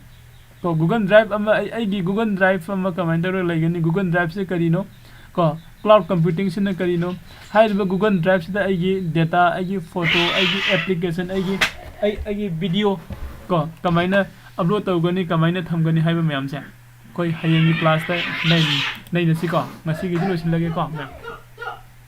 ko google drive ama ai gi google drive ama commander laigani google drive se karino ko cloud computing sin karino haiba google drive sida ai data ai photo ai application ai video ko kamaina upload tawgani kamaina thamgani haiba mayam se koi hayeng class ta nai na si ko ngasi gi lo sin lage ko